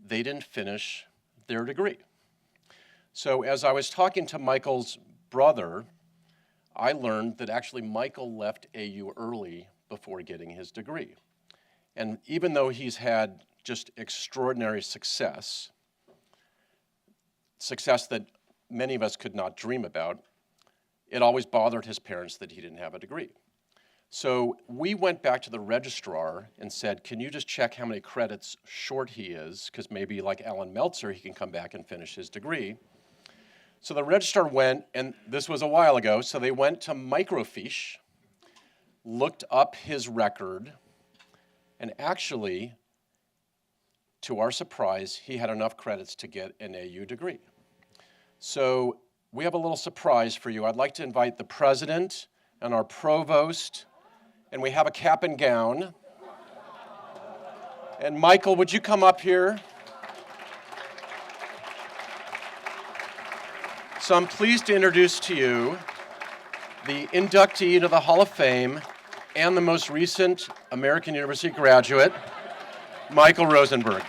they didn't finish their degree. So as I was talking to Michael's brother, I learned that actually Michael left AU early before getting his degree. And even though he's had just extraordinary success that many of us could not dream about, it always bothered his parents that he didn't have a degree. So we went back to the registrar and said, can you just check how many credits short he is? Because maybe like Alan Meltzer, he can come back and finish his degree. So the registrar went, and this was a while ago, so they went to Microfiche, looked up his record, and actually, to our surprise, he had enough credits to get an AU degree. So we have a little surprise for you. I'd like to invite the president and our provost, and we have a cap and gown. And Michael, would you come up here? So I'm pleased to introduce to you the inductee into the Hall of Fame and the most recent American University graduate, Michael Rosenberg.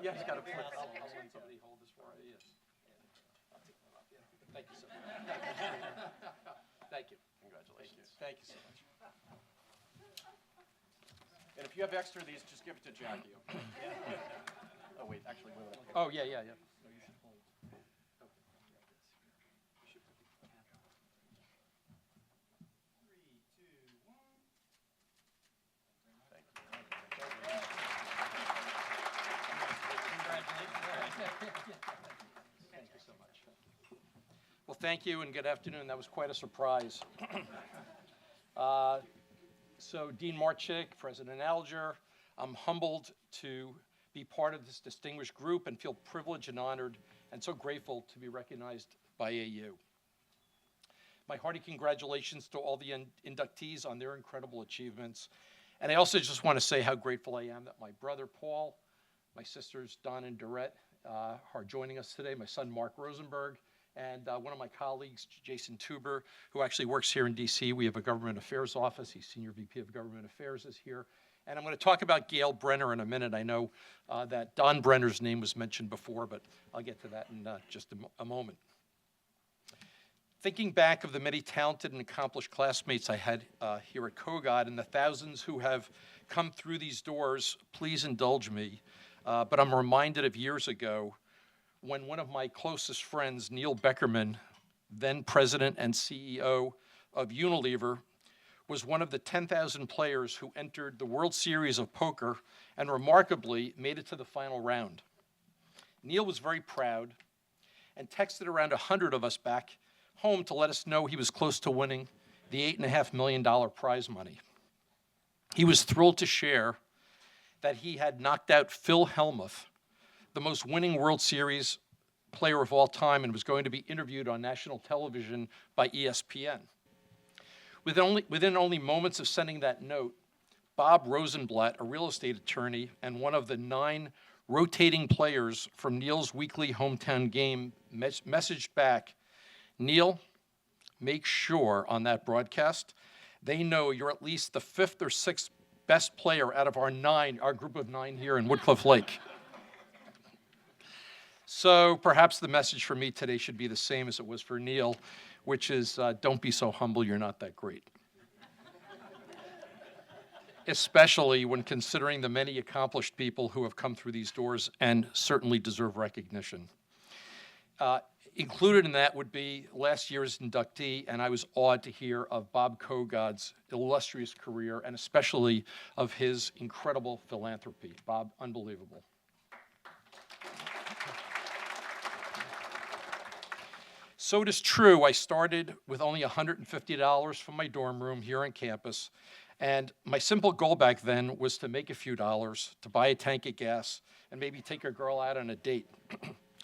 Yeah, he's got to flip it. Somebody hold this for you. Thank you so much. Thank you. Congratulations. Thank you so much. And if you have extra of these, just give it to Jackie. Okay? Oh, wait, actually, wait. Oh, yeah. Thank you so much. Well, thank you and good afternoon. That was quite a surprise. So Dean Marchik, President Alger, I'm humbled to be part of this distinguished group and feel privileged and honored and so grateful to be recognized by AU. My hearty congratulations to all the inductees on their incredible achievements. And I also just want to say how grateful I am that my brother Paul, my sisters Don and Dorette are joining us today, my son Mark Rosenberg, and one of my colleagues, Jason Tuber, who actually works here in DC. We have a government affairs office. He's Senior VP of Government Affairs is here. And I'm going to talk about Gail Brenner in a minute. I know that Don Brenner's name was mentioned before, but I'll get to that in just a moment. Thinking back of the many talented and accomplished classmates I had here at Kogod and the thousands who have come through these doors, please indulge me. But I'm reminded of years ago when one of my closest friends, Neil Beckerman, then president and CEO of Unilever, was one of the 10,000 players who entered the World Series of Poker and remarkably made it to the final round. Neil was very proud and texted around 100 of us back home to let us know he was close to winning the $8.5 million prize money. He was thrilled to share that he had knocked out Phil Hellmuth, the most winning World Series player of all time, and was going to be interviewed on national television by ESPN. Within only moments of sending that note, Bob Rosenblatt, a real estate attorney and one of the 9 rotating players from Neil's weekly hometown game, messaged back, Neil, make sure on that broadcast they know you're at least the 5th or 6th best player out of our group of 9 here in Woodcliff Lake. So perhaps the message for me today should be the same as it was for Neil, which is don't be so humble, you're not that great. Especially when considering the many accomplished people who have come through these doors and certainly deserve recognition. Included in that would be last year's inductee, and I was awed to hear of Bob Kogod's illustrious career and especially of his incredible philanthropy. Bob, unbelievable. So it is true, I started with only $150 from my dorm room here on campus, and my simple goal back then was to make a few dollars, to buy a tank of gas, and maybe take a girl out on a date.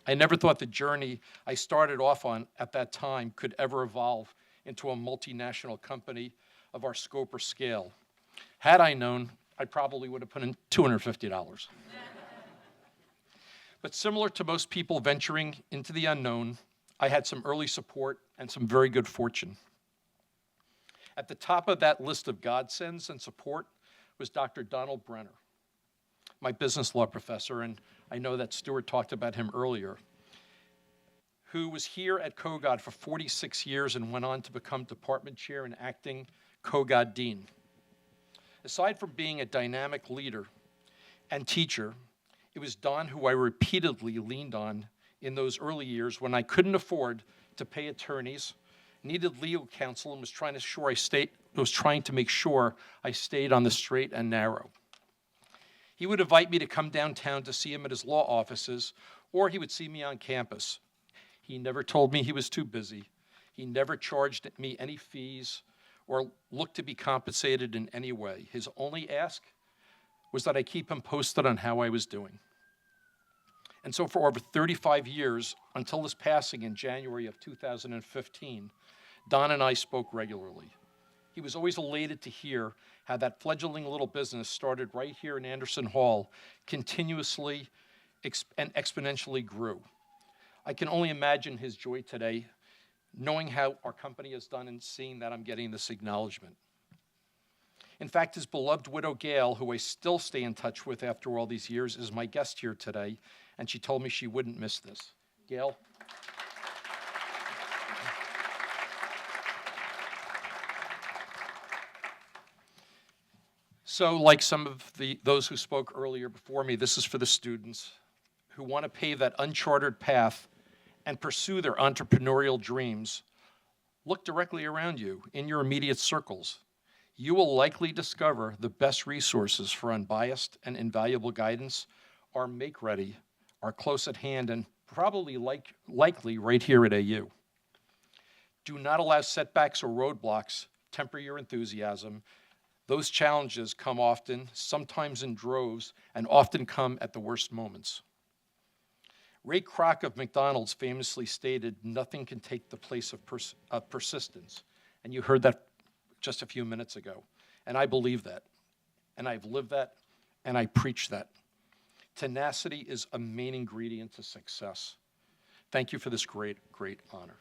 I never thought the journey I started off on at that time could ever evolve into a multinational company of our scope or scale. Had I known, I probably would have put in $250. But similar to most people venturing into the unknown, I had some early support and some very good fortune. At the top of that list of godsends and support was Dr. Donald Brenner, my business law professor, and I know that Stuart talked about him earlier, who was here at Kogod for 46 years and went on to become department chair and acting Kogod dean. Aside from being a dynamic leader and teacher, it was Don who I repeatedly leaned on in those early years when I couldn't afford to pay attorneys, needed legal counsel, and was trying to make sure I stayed on the straight and narrow. He would invite me to come downtown to see him at his law offices, or he would see me on campus. He never told me he was too busy. He never charged me any fees or looked to be compensated in any way. His only ask was that I keep him posted on how I was doing. And so for over 35 years, until his passing in January of 2015, Don and I spoke regularly. He was always elated to hear how that fledgling little business started right here in Anderson Hall continuously and exponentially grew. I can only imagine his joy today, knowing how our company has done and seeing that I'm getting this acknowledgement. In fact, his beloved widow, Gail, who I still stay in touch with after all these years, is my guest here today, and she told me she wouldn't miss this. Gail? So like some of those who spoke earlier before me, this is for the students who want to pave that uncharted path and pursue their entrepreneurial dreams. Look directly around you in your immediate circles. You will likely discover the best resources for unbiased and invaluable guidance are Make Ready, are close at hand, and probably likely right here at AU. Do not allow setbacks or roadblocks temper your enthusiasm. Those challenges come often, sometimes in droves, and often come at the worst moments. Ray Kroc of McDonald's famously stated, "Nothing can take the place of persistence." And you heard that just a few minutes ago. And I believe that. And I've lived that, and I preach that. Tenacity is a main ingredient to success. Thank you for this great, great honor.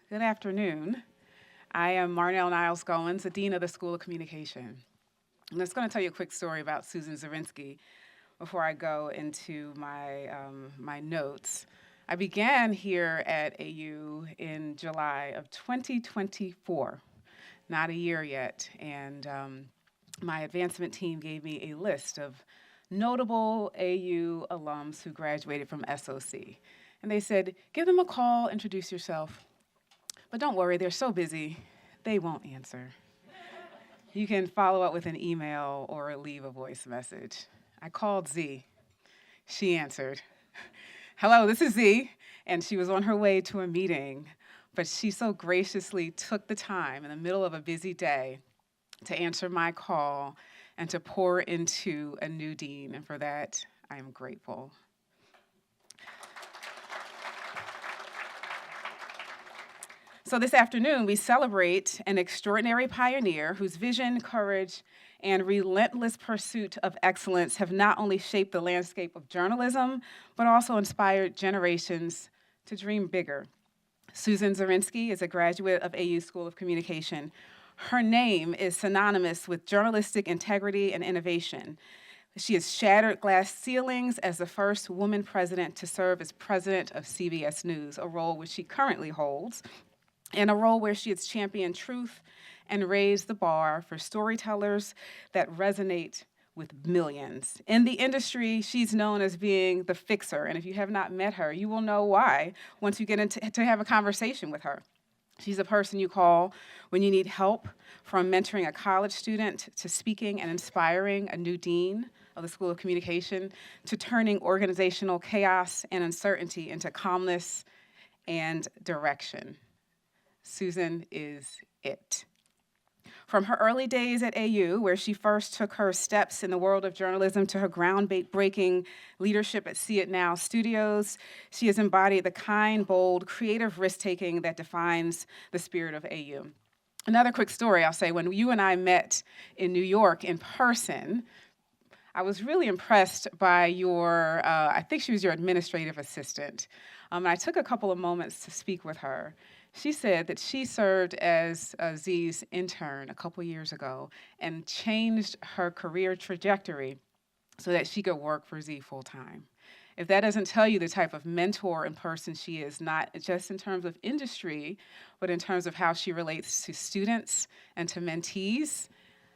Good afternoon. I am Marnell Niles Goins, the Dean of the School of Communication. I'm just going to tell you a quick story about Susan Zirinsky before I go into my notes. I began here at AU in July of 2024, not a year yet, and my advancement team gave me a list of notable AU alums who graduated from SOC. And they said, give them a call, introduce yourself. But don't worry, they're so busy, they won't answer. You can follow up with an email or leave a voice message. I called Z. She answered. Hello, this is Z. And she was on her way to a meeting, but she so graciously took the time in the middle of a busy day to answer my call and to pour into a new dean. And for that, I am grateful. So this afternoon, we celebrate an extraordinary pioneer whose vision, courage, and relentless pursuit of excellence have not only shaped the landscape of journalism, but also inspired generations to dream bigger. Susan Zirinsky is a graduate of AU School of Communication. Her name is synonymous with journalistic integrity and innovation. She has shattered glass ceilings as the first woman president to serve as president of CBS News, a role which she currently holds, and a role where she has championed truth and raised the bar for storytellers that resonate with millions. In the industry, she's known as being the fixer, and if you have not met her, you will know why once you get to have a conversation with her. She's a person you call when you need help, from mentoring a college student to speaking and inspiring a new dean of the School of Communication, to turning organizational chaos and uncertainty into calmness and direction. Susan is it. From her early days at AU, where she first took her steps in the world of journalism, to her groundbreaking leadership at See It Now Studios, she has embodied the kind, bold, creative risk-taking that defines the spirit of AU. Another quick story, I'll say, when you and I met in New York in person, I was really impressed by your, I think she was your administrative assistant. And I took a couple of moments to speak with her. She said that she served as Z's intern a couple years ago and changed her career trajectory so that she could work for Z full time. If that doesn't tell you the type of mentor and person she is, not just in terms of industry, but in terms of how she relates to students and to mentees,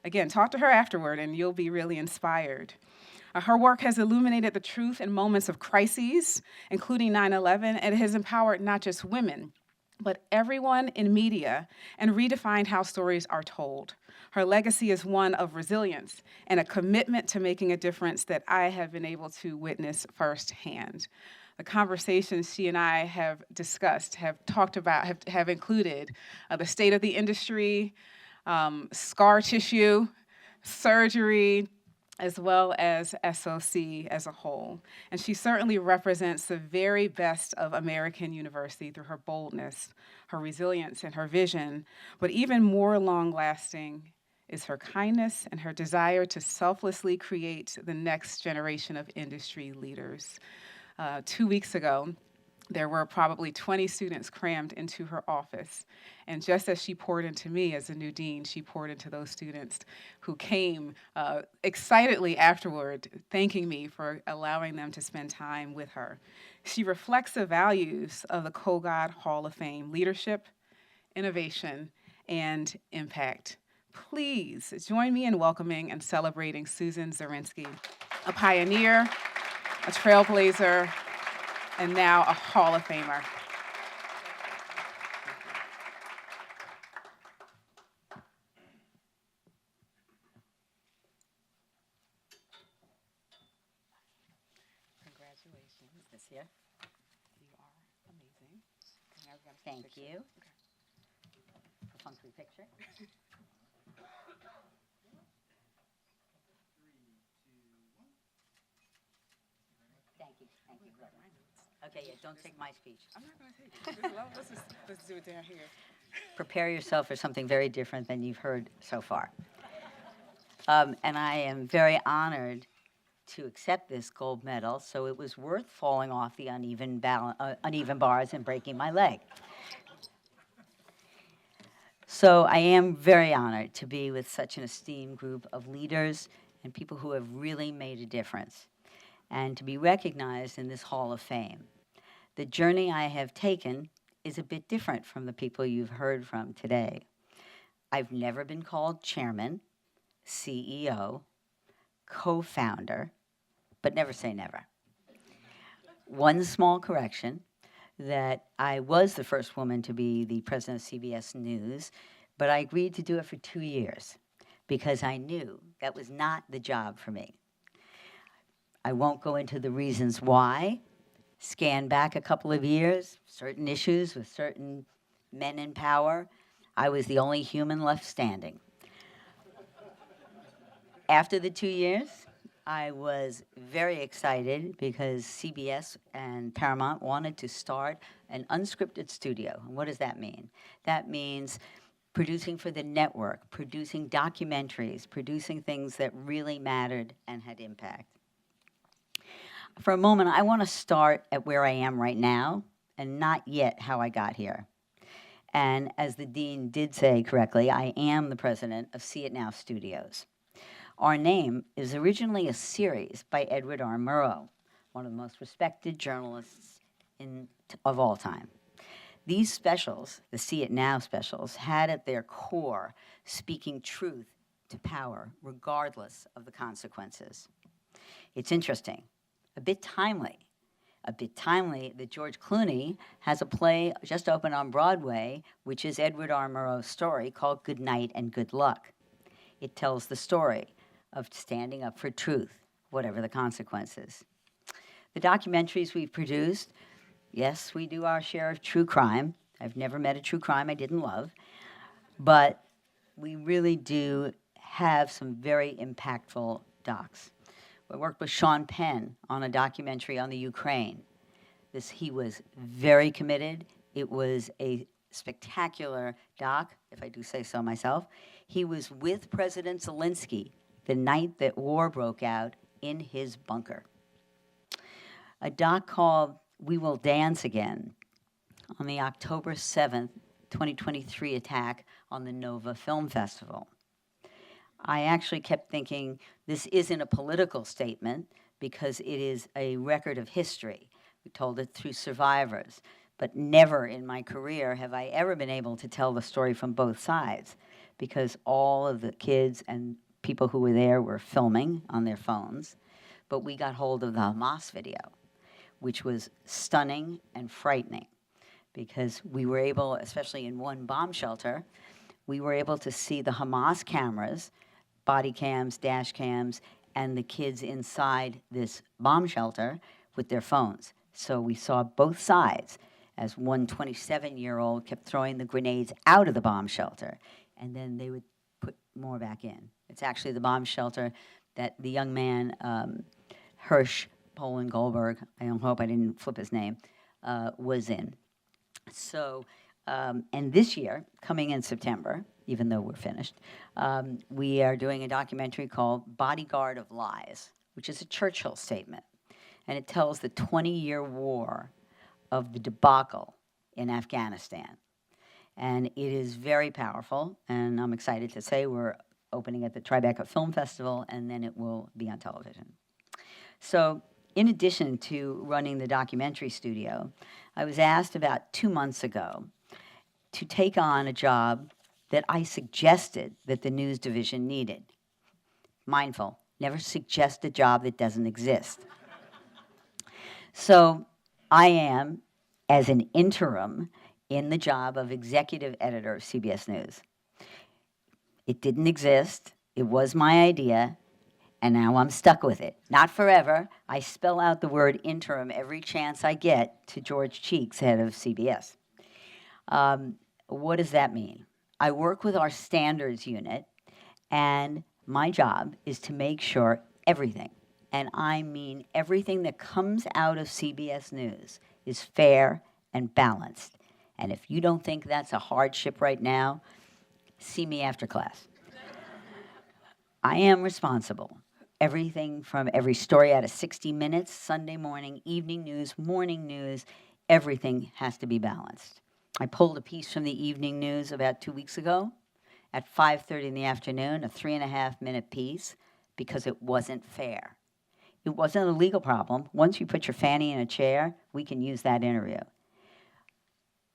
again, talk to her afterward and you'll be really inspired. Her work has illuminated the truth in moments of crises, including 9/11, and it has empowered not just women, but everyone in media, and redefined how stories are told. Her legacy is one of resilience and a commitment to making a difference that I have been able to witness firsthand. The conversations she and I have discussed, have talked about, have included the state of the industry, scar tissue, surgery, as well as SOC as a whole. And she certainly represents the very best of American university through her boldness, her resilience, and her vision. But even more long-lasting is her kindness and her desire to selflessly create the next generation of industry leaders. 2 weeks ago, there were probably 20 students crammed into her office. And just as she poured into me as a new dean, she poured into those students who came excitedly afterward, thanking me for allowing them to spend time with her. She reflects the values of the Kogod Hall of Fame: leadership, innovation, and impact. Please join me in welcoming and celebrating Susan Zirinsky, a pioneer, a trailblazer, and now a Hall of Famer. Congratulations. This year. You are amazing. Thank you. Perfunctory picture. Thank you. Thank you. Okay, yeah, don't take my speech. I'm not going to take it. Let's do it down here. Prepare yourself for something very different than you've heard so far. And I am very honored to accept this gold medal, so it was worth falling off the uneven bars and breaking my leg. So I am very honored to be with such an esteemed group of leaders and people who have really made a difference, and to be recognized in this Hall of Fame. The journey I have taken is a bit different from the people you've heard from today. I've never been called chairman, CEO, co-founder, but never say never. One small correction, that I was the first woman to be the president of CBS News, but I agreed to do it for 2 years because I knew that was not the job for me. I won't go into the reasons why. Scan back a couple of years, certain issues with certain men in power. I was the only human left standing. After the 2 years, I was very excited because CBS and Paramount wanted to start an unscripted studio. And what does that mean? That means producing for the network, producing documentaries, producing things that really mattered and had impact. For a moment, I want to start at where I am right now and not yet how I got here. And as the dean did say correctly, I am the president of See It Now Studios. Our name is originally a series by Edward R. Murrow, one of the most respected journalists of all time. These specials, the See It Now specials, had at their core speaking truth to power, regardless of the consequences. It's interesting, a bit timely that George Clooney has a play just opened on Broadway, which is Edward R. Murrow's story called Good Night and Good Luck. It tells the story of standing up for truth, whatever the consequences. The documentaries we've produced, yes, we do our share of true crime. I've never met a true crime I didn't love, but we really do have some very impactful docs. I worked with Sean Penn on a documentary on the Ukraine. He was very committed. It was a spectacular doc, if I do say so myself. He was with President Zirinsky the night that war broke out in his bunker. A doc called We Will Dance Again on the October 7th, 2023 attack on the Nova Film Festival. I actually kept thinking this isn't a political statement because it is a record of history. We told it through survivors, but never in my career have I ever been able to tell the story from both sides because all of the kids and people who were there were filming on their phones, but we got hold of the Hamas video, which was stunning and frightening because we were able, especially in one bomb shelter, we were able to see the Hamas cameras, body cams, dash cams, and the kids inside this bomb shelter with their phones. So we saw both sides as one 27-year-old kept throwing the grenades out of the bomb shelter, and then they would put more back in. It's actually the bomb shelter that the young man, Hirsch Poland Goldberg, I hope I didn't flip his name, was in. So, and this year, coming in September, even though we're finished, we are doing a documentary called Bodyguard of Lies, which is a Churchill statement. And it tells the 20-year war of the debacle in Afghanistan. And it is very powerful, and I'm excited to say we're opening at the Tribeca Film Festival, and then it will be on television. So, in addition to running the documentary studio, I was asked about 2 months ago to take on a job that I suggested that the news division needed. Mindful, never suggest a job that doesn't exist. So I am, as an interim, in the job of executive editor of CBS News. It didn't exist. It was my idea, and now I'm stuck with it. Not forever. I spell out the word interim every chance I get to George Cheeks, head of CBS. What does that mean? I work with our standards unit, and my job is to make sure everything, and I mean everything that comes out of CBS News, is fair and balanced. And if you don't think that's a hardship right now, see me after class. I am responsible. Everything from every story out of 60 Minutes, Sunday morning, evening news, morning news, everything has to be balanced. I pulled a piece from the evening news about 2 weeks ago at 5:30 in the afternoon, a 3.5-minute piece, because it wasn't fair. It wasn't a legal problem. Once you put your fanny in a chair, we can use that interview.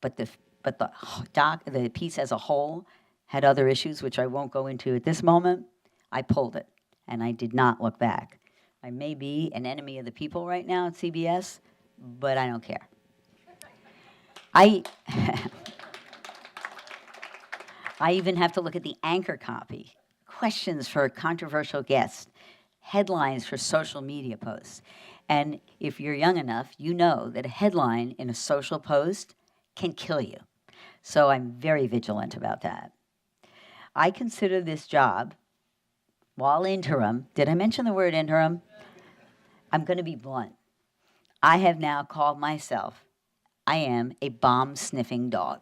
But the piece as a whole had other issues, which I won't go into at this moment. I pulled it, and I did not look back. I may be an enemy of the people right now at CBS, but I don't care. I even have to look at the anchor copy, questions for controversial guests, headlines for social media posts. And if you're young enough, you know that a headline in a social post can kill you. So I'm very vigilant about that. I consider this job, while interim, did I mention the word interim? I'm going to be blunt. I have now called myself, I am a bomb-sniffing dog,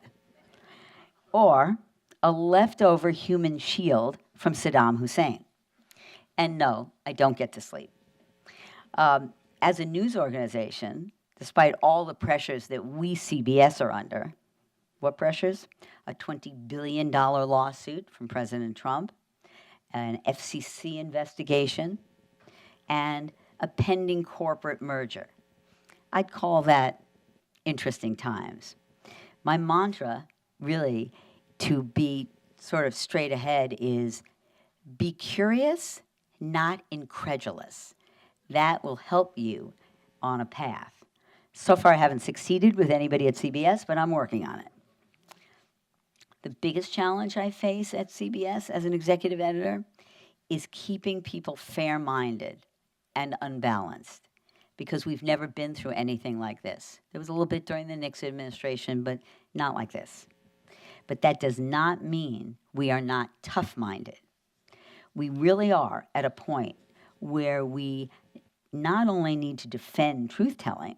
or a leftover human shield from Saddam Hussein. And no, I don't get to sleep. As a news organization, despite all the pressures that we CBS are under, what pressures? A $20 billion lawsuit from President Trump, an FCC investigation, and a pending corporate merger. I'd call that interesting times. My mantra, really, to be sort of straight ahead is Be curious, not incredulous. That will help you on a path. So far, I haven't succeeded with anybody at CBS, but I'm working on it. The biggest challenge I face at CBS as an executive editor is keeping people fair-minded and unbalanced, because we've never been through anything like this. There was a little bit during the Nixon administration, but not like this. But that does not mean we are not tough-minded. We really are at a point where we not only need to defend truth-telling.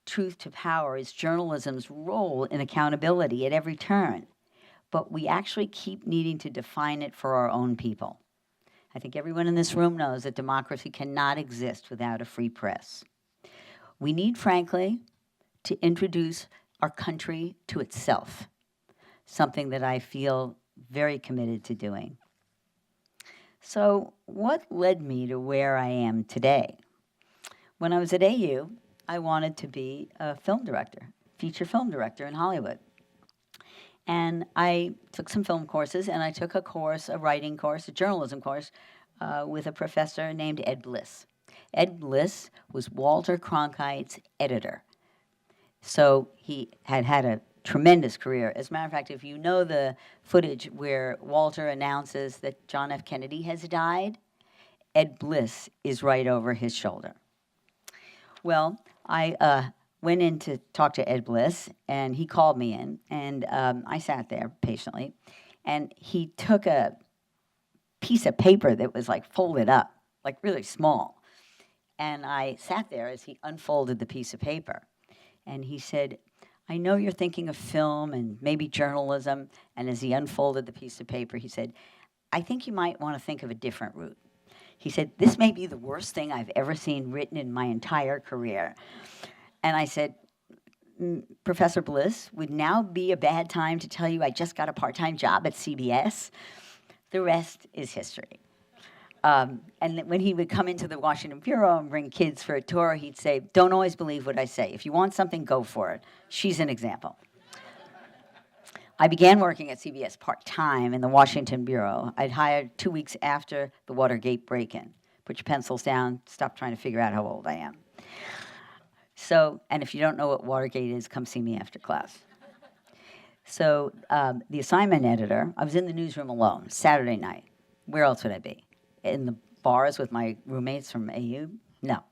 Truth to power is journalism's role in accountability at every turn, but we actually keep needing to define it for our own people. I think everyone in this room knows that democracy cannot exist without a free press. We need, frankly, to introduce our country to itself, something that I feel very committed to doing. So what led me to where I am today? When I was at AU, I wanted to be a film director, feature film director in Hollywood. And I took some film courses, and I took a course, a writing course, a journalism course, with a professor named Ed Bliss. Ed Bliss was Walter Cronkite's editor. So he had had a tremendous career. As a matter of fact, if you know the footage where Walter announces that John F. Kennedy has died, Ed Bliss is right over his shoulder. Well, I went in to talk to Ed Bliss, and he called me in, and I sat there patiently, and he took a piece of paper that was like folded up, like really small, and I sat there as he unfolded the piece of paper, and he said, I know you're thinking of film and maybe journalism, and as he unfolded the piece of paper, he said, I think you might want to think of a different route. He said, this may be the worst thing I've ever seen written in my entire career. And I said, Professor Bliss, would now be a bad time to tell you I just got a part-time job at CBS? The rest is history. And when he would come into the Washington Bureau and bring kids for a tour, he'd say, don't always believe what I say. If you want something, go for it. She's an example. I began working at CBS part-time in the Washington Bureau. I'd hired 2 weeks after the Watergate break-in. Put your pencils down, stop trying to figure out how old I am. So, and if you don't know what Watergate is, come see me after class. So the assignment editor, I was in the newsroom alone, Saturday night. Where else would I be? In the bars with my roommates from AU? No.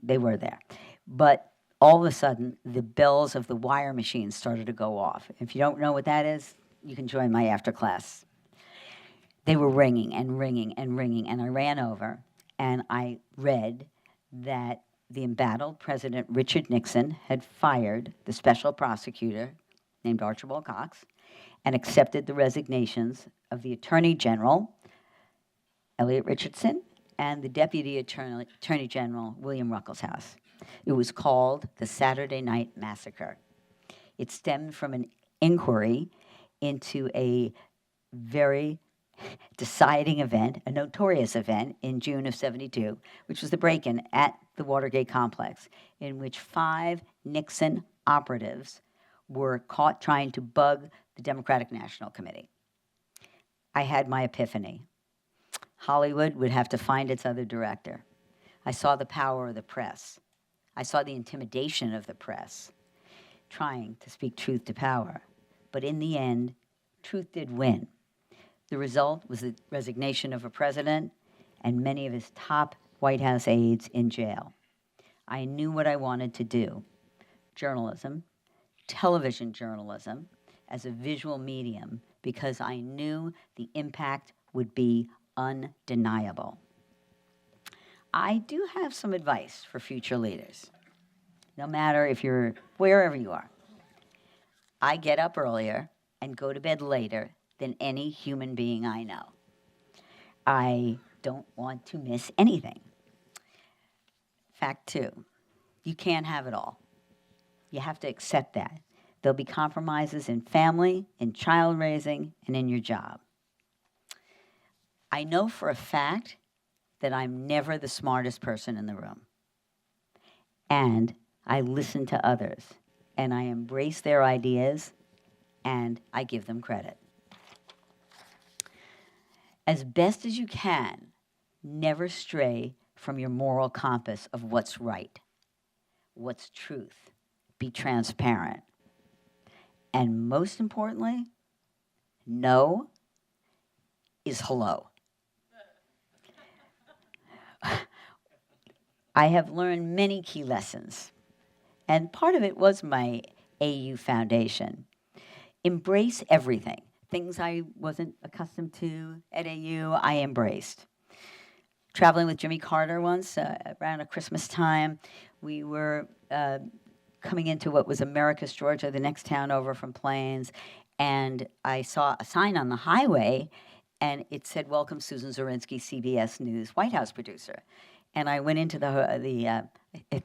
They were there. But all of a sudden, the bells of the wire machine started to go off. If you don't know what that is, you can join my after class. They were ringing and ringing and ringing, and I ran over, and I read that the embattled President Richard Nixon had fired the special prosecutor named Archibald Cox and accepted the resignations of the Attorney General, Elliot Richardson, and the Deputy Attorney General, William Ruckelshaus. It was called the Saturday Night Massacre. It stemmed from an inquiry into a very deciding event, a notorious event in June of '72, which was the break-in at the Watergate complex, in which 5 Nixon operatives were caught trying to bug the Democratic National Committee. I had my epiphany. Hollywood would have to find its other director. I saw the power of the press. I saw the intimidation of the press trying to speak truth to power. But in the end, truth did win. The result was the resignation of a president and many of his top White House aides in jail. I knew what I wanted to do. Journalism, television journalism, as a visual medium, because I knew the impact would be undeniable. I do have some advice for future leaders, no matter if you're wherever you are. I get up earlier and go to bed later than any human being I know. I don't want to miss anything. Fact 2, you can't have it all. You have to accept that. There'll be compromises in family, in child raising, and in your job. I know for a fact that I'm never the smartest person in the room. And I listen to others, and I embrace their ideas, and I give them credit. as best as you can, never stray from your moral compass of what's right, what's truth. Be transparent. And most importantly, no is hello. I have learned many key lessons, and part of it was my AU foundation. Embrace everything. Things I wasn't accustomed to at AU, I embraced. Traveling with Jimmy Carter once, around a Christmas time, we were coming into what was Americus, Georgia, the next town over from Plains, and I saw a sign on the highway, and it said, "Welcome, Susan Zirinsky, CBS News White House producer." And I went into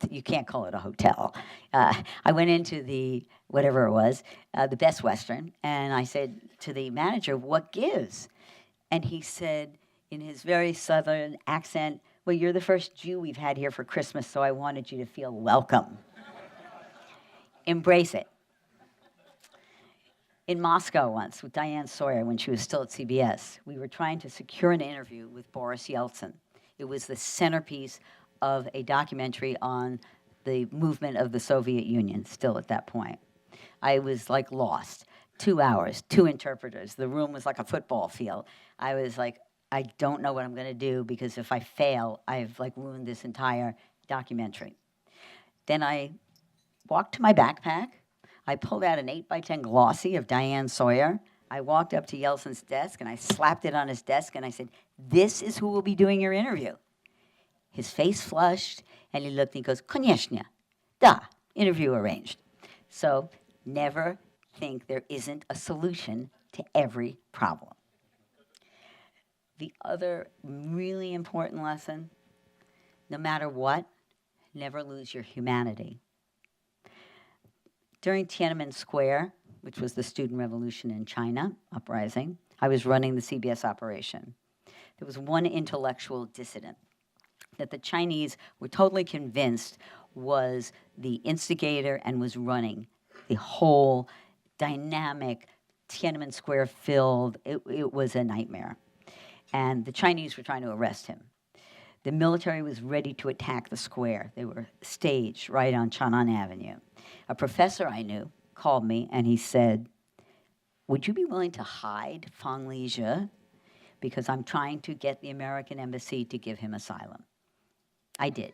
you can't call it a hotel. I went into the, whatever it was, the Best Western, and I said to the manager, "What gives?" And he said, in his very southern accent, "Well, you're the first Jew we've had here for Christmas, so I wanted you to feel welcome." Embrace it. In Moscow once, with Diane Sawyer, when she was still at CBS, we were trying to secure an interview with Boris Yeltsin. It was the centerpiece of a documentary on the movement of the Soviet Union, still at that point. I was like lost. 2 hours, 2 interpreters. The room was like a football field. I was like, I don't know what I'm going to do, because if I fail, I've like ruined this entire documentary. Then I walked to my backpack. I pulled out an 8x10 glossy of Diane Sawyer. I walked up to Yeltsin's desk, and I slapped it on his desk, and I said, "This is who will be doing your interview." His face flushed, and he looked, and he goes, "Konechnya, da, interview arranged." So never think there isn't a solution to every problem. The other really important lesson, no matter what, never lose your humanity. During Tiananmen Square, which was the student revolution in China, uprising, I was running the CBS operation. There was one intellectual dissident that the Chinese were totally convinced was the instigator and was running the whole dynamic Tiananmen Square filled. It was a nightmare. And the Chinese were trying to arrest him. The military was ready to attack the square. They were staged right on Chang'an Avenue. A professor I knew called me, and he said, "Would you be willing to hide Fang Lizhe? Because I'm trying to get the American embassy to give him asylum." I did.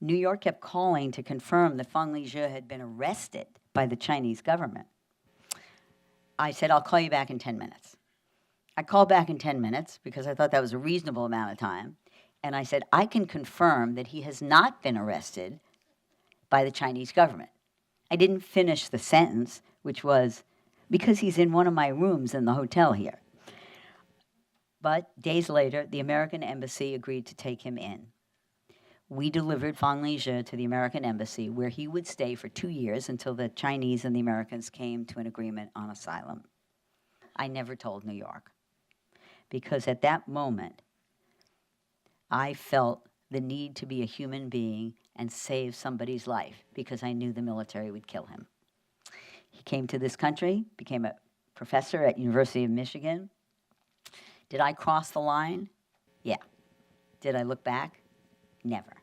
New York kept calling to confirm that Fang Lizhe had been arrested by the Chinese government. I said, "I'll call you back in 10 minutes. I called back in 10 minutes because I thought that was a reasonable amount of time. And I said, "I can confirm that he has not been arrested by the Chinese government." I didn't finish the sentence, which was, "because he's in one of my rooms in the hotel here." But days later, the American embassy agreed to take him in. We delivered Fang Lizhe to the American embassy, where he would stay for 2 years until the Chinese and the Americans came to an agreement on asylum. I never told New York, because at that moment, I felt the need to be a human being and save somebody's life, because I knew the military would kill him. He came to this country, became a professor at University of Michigan. Did I cross the line? Yeah. Did I look back? Never.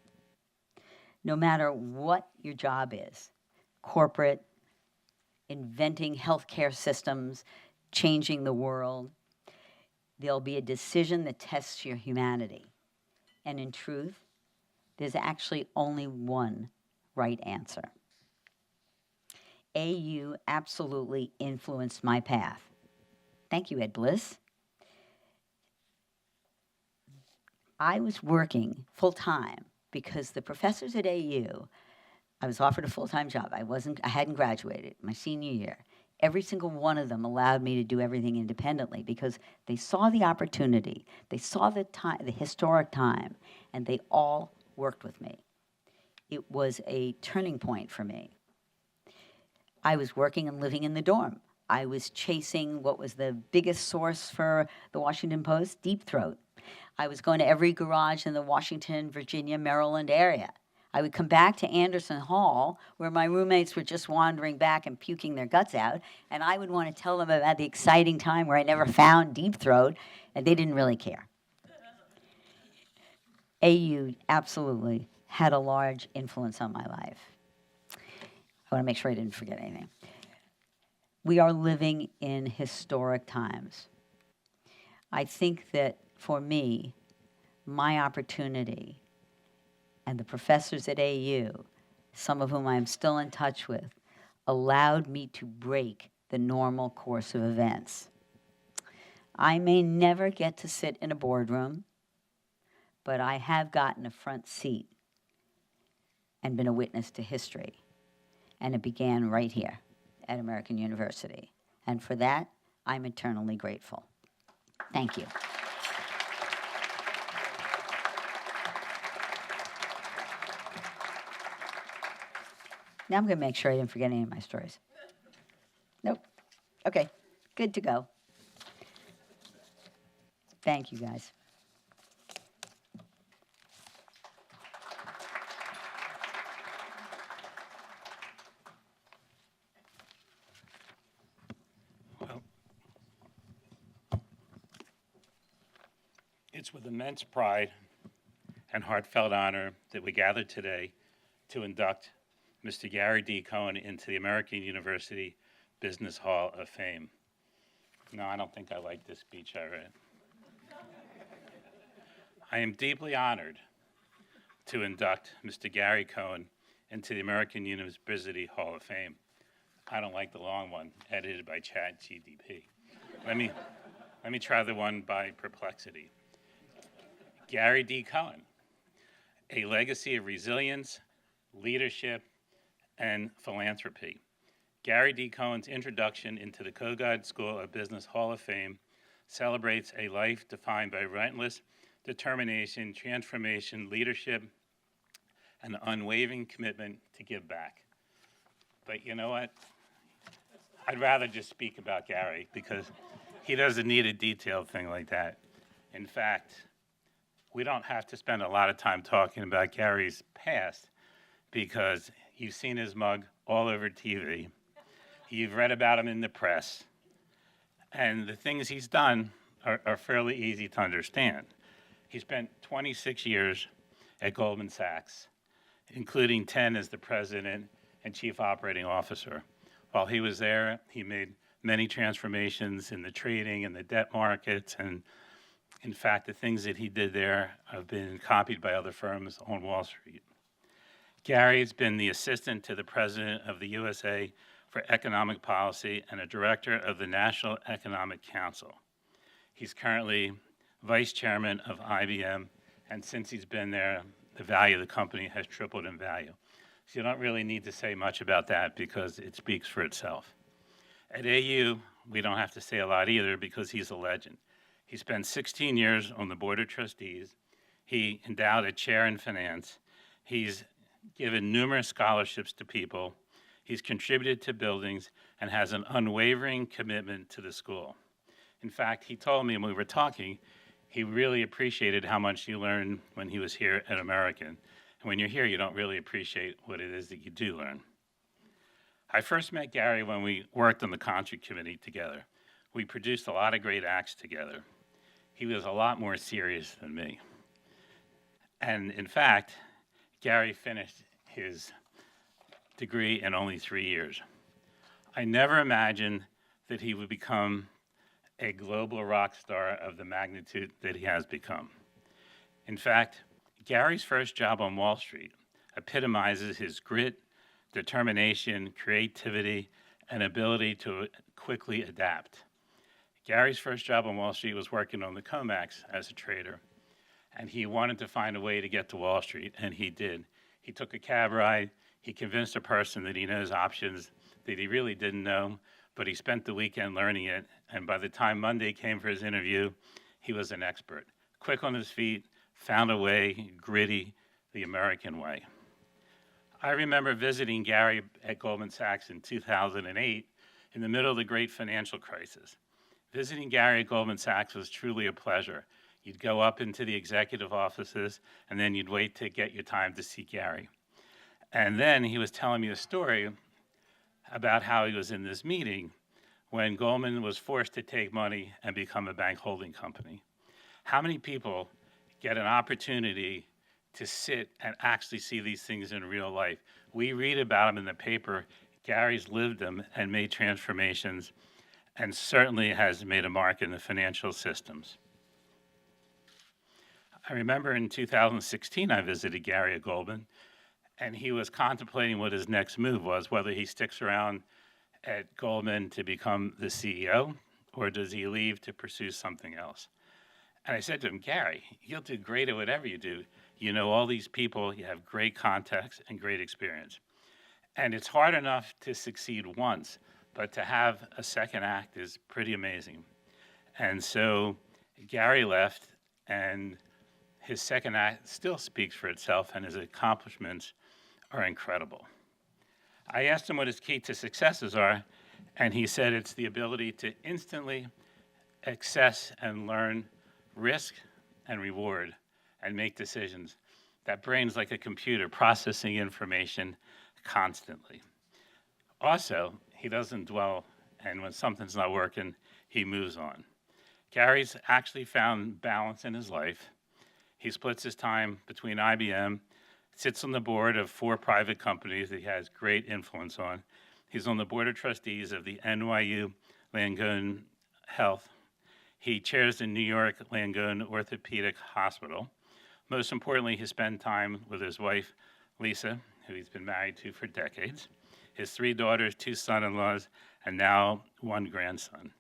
No matter what your job is, corporate, inventing healthcare systems, changing the world, there'll be a decision that tests your humanity. And in truth, there's actually only one right answer. AU absolutely influenced my path. Thank you, Ed Bliss. I was working full-time because the professors at AU, I was offered a full-time job. I hadn't graduated my senior year. Every single one of them allowed me to do everything independently because they saw the opportunity, they saw the time, the historic time, and they all worked with me. It was a turning point for me. I was working and living in the dorm. I was chasing what was the biggest source for the Washington Post, Deep Throat. I was going to every garage in the Washington, Virginia, Maryland area. I would come back to Anderson Hall, where my roommates were just wandering back and puking their guts out, and I would want to tell them about the exciting time where I never found Deep Throat, and they didn't really care. AU absolutely had a large influence on my life. I want to make sure I didn't forget anything. We are living in historic times. I think that for me, my opportunity and the professors at AU, some of whom I am still in touch with, allowed me to break the normal course of events. I may never get to sit in a boardroom, but I have gotten a front seat and been a witness to history. And it began right here at American University. And for that, I'm eternally grateful. Thank you. Now I'm going to make sure I didn't forget any of my stories. Nope. Okay, good to go. Thank you, guys. It's with immense pride and heartfelt honor that we gather today to induct Mr. Gary D. Cohn into the American University Business Hall of Fame. No, I don't think I like this speech I read. I am deeply honored to induct Mr. Gary Cohn into the American University Hall of Fame. I don't like the long one, edited by ChatGPT. Let me try the one by Perplexity. Gary D. Cohn, a legacy of resilience, leadership, and philanthropy. Gary D. Cohn's introduction into the Kogod School of Business Hall of Fame celebrates a life defined by relentless determination, transformation, leadership, and unwavering commitment to give back. But you know what? I'd rather just speak about Gary because he doesn't need a detailed thing like that. In fact, we don't have to spend a lot of time talking about Gary's past because you've seen his mug all over TV. You've read about him in the press. And the things he's done are fairly easy to understand. He spent 26 years at Goldman Sachs, including 10 as the president and chief operating officer. While he was there, he made many transformations in the trading and the debt markets, and in fact, the things that he did there have been copied by other firms on Wall Street. Gary's been the assistant to the president of the USA for Economic Policy and a director of the National Economic Council. He's currently vice chairman of IBM, and since he's been there, the value of the company has tripled in value. So you don't really need to say much about that because it speaks for itself. At AU, we don't have to say a lot either because he's a legend. He spent 16 years on the Board of Trustees. He endowed a chair in finance. He's given numerous scholarships to people. He's contributed to buildings and has an unwavering commitment to the school. In fact, he told me when we were talking, he really appreciated how much he learned when he was here at American. And when you're here, you don't really appreciate what it is that you do learn. I first met Gary when we worked on the concert committee together. We produced a lot of great acts together. He was a lot more serious than me. And in fact, Gary finished his degree in only 3 years. I never imagined that he would become a global rock star of the magnitude that he has become. In fact, Gary's first job on Wall Street epitomizes his grit, determination, creativity, and ability to quickly adapt. Gary's first job on Wall Street was working on the COMEX as a trader, and he wanted to find a way to get to Wall Street, and he did. He took a cab ride. He convinced a person that he knows options that he really didn't know, but he spent the weekend learning it, and by the time Monday came for his interview, he was an expert. Quick on his feet, found a way, gritty, the American way. I remember visiting Gary at Goldman Sachs in 2008 in the middle of the great financial crisis. Visiting Gary at Goldman Sachs was truly a pleasure. You'd go up into the executive offices, and then you'd wait to get your time to see Gary. And then he was telling me a story about how he was in this meeting when Goldman was forced to take money and become a bank holding company. How many people get an opportunity to sit and actually see these things in real life? We read about them in the paper. Gary's lived them and made transformations, and certainly has made a mark in the financial systems. I remember in 2016, I visited Gary at Goldman, and he was contemplating what his next move was, whether he sticks around at Goldman to become the CEO, or does he leave to pursue something else? And I said to him, Gary, you'll do great at whatever you do. You know all these people, you have great contacts and great experience. And it's hard enough to succeed once, but to have a second act is pretty amazing. And so Gary left, and his second act still speaks for itself, and his accomplishments are incredible. I asked him what his key to successes are, and he said it's the ability to instantly access and learn risk and reward and make decisions. That brain's like a computer processing information constantly. Also, he doesn't dwell, and when something's not working, he moves on. Gary's actually found balance in his life. He splits his time between IBM, sits on the board of 4 private companies that he has great influence on. He's on the board of trustees of the NYU Langone Health. He chairs the New York Langone Orthopedic Hospital. Most importantly, he spent time with his wife, Lisa, who he's been married to for decades, his 3 daughters, 2 son-in-laws, and now 1 grandson.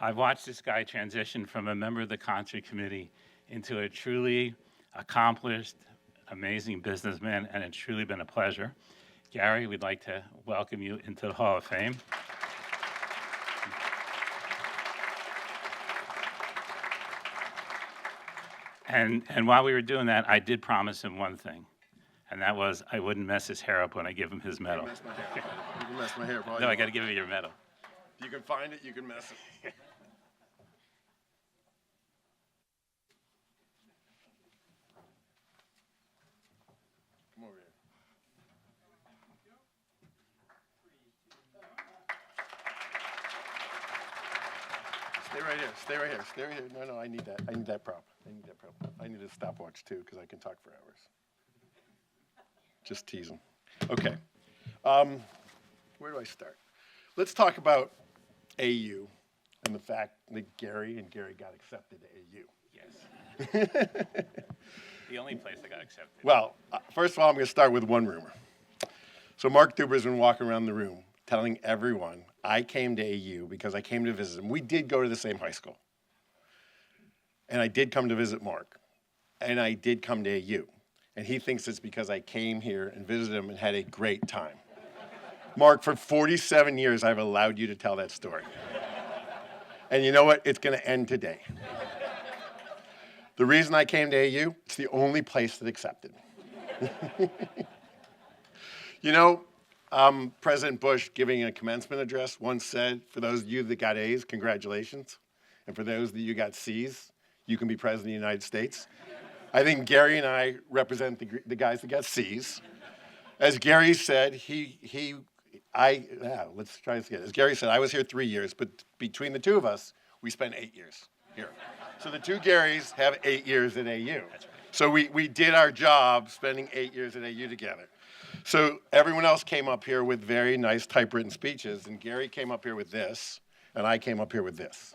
I've watched this guy transition from a member of the concert committee into a truly accomplished, amazing businessman, and it's truly been a pleasure. Gary, we'd like to welcome you into the Hall of Fame. And while we were doing that, I did promise him one thing, and that was I wouldn't mess his hair up when I give him his medal. You can mess my hair. You can mess my hair. No, I got to give you your medal. If you can find it, you can mess it. Come over here. Stay right here. Stay right here. Stay right here. No, I need that. I need that prop. I need that prop. I need a stopwatch too, because I can talk for hours. Just teasing. Okay. Where do I start? Let's talk about AU and the fact that Gary got accepted to AU. Yes. The only place I got accepted. Well, first of all, I'm going to start with one rumor. So Mark Duber's been walking around the room telling everyone I came to AU because I came to visit him. We did go to the same high school. And I did come to visit Mark. And I did come to AU. And he thinks it's because I came here and visited him and had a great time. Mark, for 47 years, I've allowed you to tell that story. And you know what? It's going to end today. The reason I came to AU, it's the only place that accepted me. You know, President Bush, giving a commencement address, once said, for those of you that got A's, congratulations. And for those of you that got C's, you can be President of the United States. I think Gary and I represent the guys that got C's. As Gary said, let's try this again. As Gary said, I was here 3 years, but between the two of us, we spent 8 years here. So the 2 Garys have 8 years at AU. So we did our job spending 8 years at AU together. So everyone else came up here with very nice typewritten speeches, and Gary came up here with this, and I came up here with this.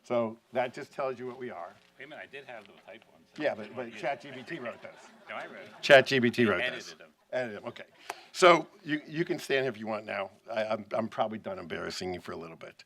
So that just tells you what we are. Wait a minute, I did have the type ones. Yeah, but ChatGPT wrote those. No, I wrote it. ChatGPT wrote those. Edited them. Edited them, okay. So you can stand here if you want now. I'm probably done embarrassing you for a little bit.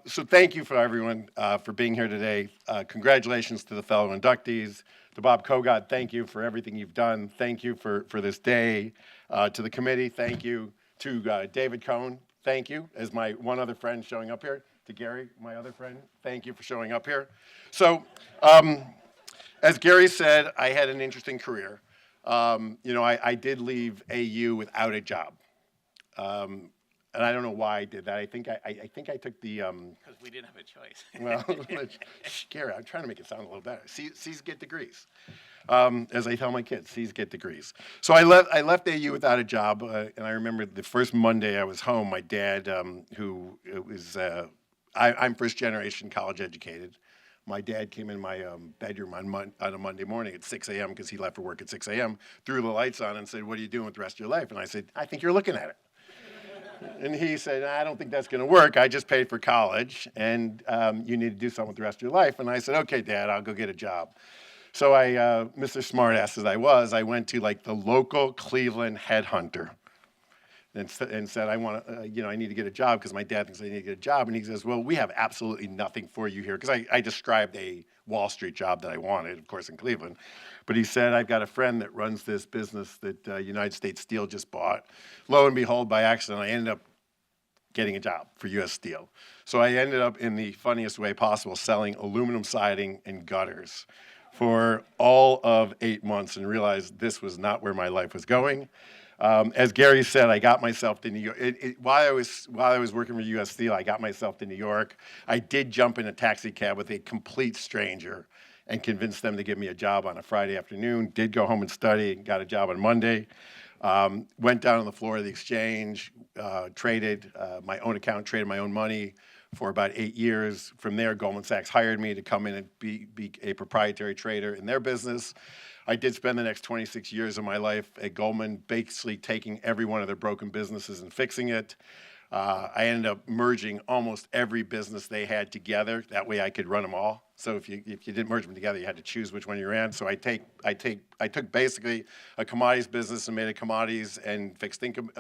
So thank you for everyone for being here today. Congratulations to the fellow inductees. To Bob Kogod, thank you for everything you've done. Thank you for this day. To the committee, thank you. To David Cohn, thank you, as my one other friend showing up here. To Gary, my other friend, thank you for showing up here. So, as Gary said, I had an interesting career. You know, I did leave AU without a job. and I don't know why I did that. I think I took the Because we didn't have a choice. well, Gary, I'm trying to make it sound a little better. C's get degrees. As I tell my kids, C's get degrees. So I left AU without a job, and I remember the first Monday I was home. My dad, who was I'm first generation college educated. My dad came in my bedroom on a Monday morning at 6 a.m. because he left for work at 6 a.m., threw the lights on and said, "What are you doing with the rest of your life?" And I said, "I think you're looking at it." And he said, "I don't think that's going to work. I just paid for college, and you need to do something with the rest of your life." And I said, "Okay, Dad, I'll go get a job." So I, Mr. Smartass as I went to like the local Cleveland headhunter and said, "I want to, I need to get a job because my dad thinks I need to get a job." And he says, "Well, we have absolutely nothing for you here," because I described a Wall Street job that I wanted, of course, in Cleveland. But he said, "I've got a friend that runs this business that United States Steel just bought." Lo and behold, by accident, I ended up getting a job for U.S. Steel. So I ended up in the funniest way possible selling aluminum siding and gutters for all of 8 months and realized this was not where my life was going. As Gary said, I got myself to New York. While I was working for U.S. Steel, I got myself to New York. I did jump in a taxi cab with a complete stranger and convinced them to give me a job on a Friday afternoon. Did go home and study and got a job on Monday. Went down on the floor of the exchange, traded my own account, traded my own money for about 8 years. From there, Goldman Sachs hired me to come in and be a proprietary trader in their business. I did spend the next 26 years of my life at Goldman basically taking every one of their broken businesses and fixing it. I ended up merging almost every business they had together. That way I could run them all. So if you didn't merge them together, you had to choose which one you ran. So I took basically a commodities business and made a commodities and fixed income,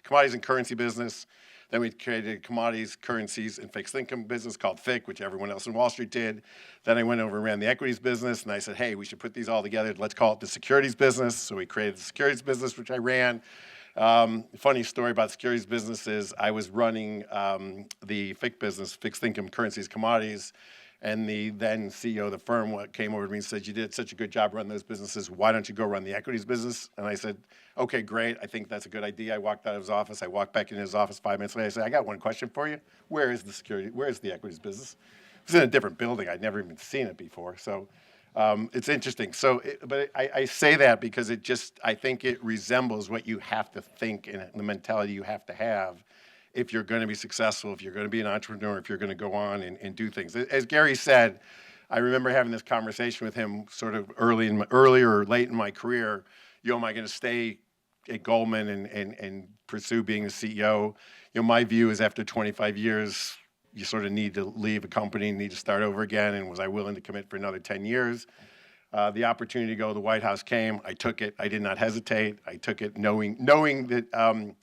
commodities and currency business. Then we created a commodities, currencies, and fixed income business called FIC, which everyone else in Wall Street did. Then I went over and ran the equities business, and I said, "Hey, we should put these all together. Let's call it the securities business." So we created the securities business, which I ran. Funny story about securities business is I was running the FIC business, fixed income, currencies, commodities, and the then CEO of the firm came over to me and said, "You did such a good job running those businesses. Why don't you go run the equities business?" And I said, "Okay, great. I think that's a good idea." I walked out of his office. I walked back in his office 5 minutes later. I said, "I got one question for you. Where is the equities business?" It was in a different building. I'd never even seen it before. So it's interesting. But I say that because I think it resembles what you have to think and the mentality you have to have if you're going to be successful, if you're going to be an entrepreneur, if you're going to go on and do things. As Gary said, I remember having this conversation with him sort of early or late in my career. Am I going to stay at Goldman and pursue being a CEO? My view is after 25 years, you sort of need to leave a company and need to start over again. And was I willing to commit for another 10 years? The opportunity to go to the White House came. I took it. I did not hesitate. I took it knowing that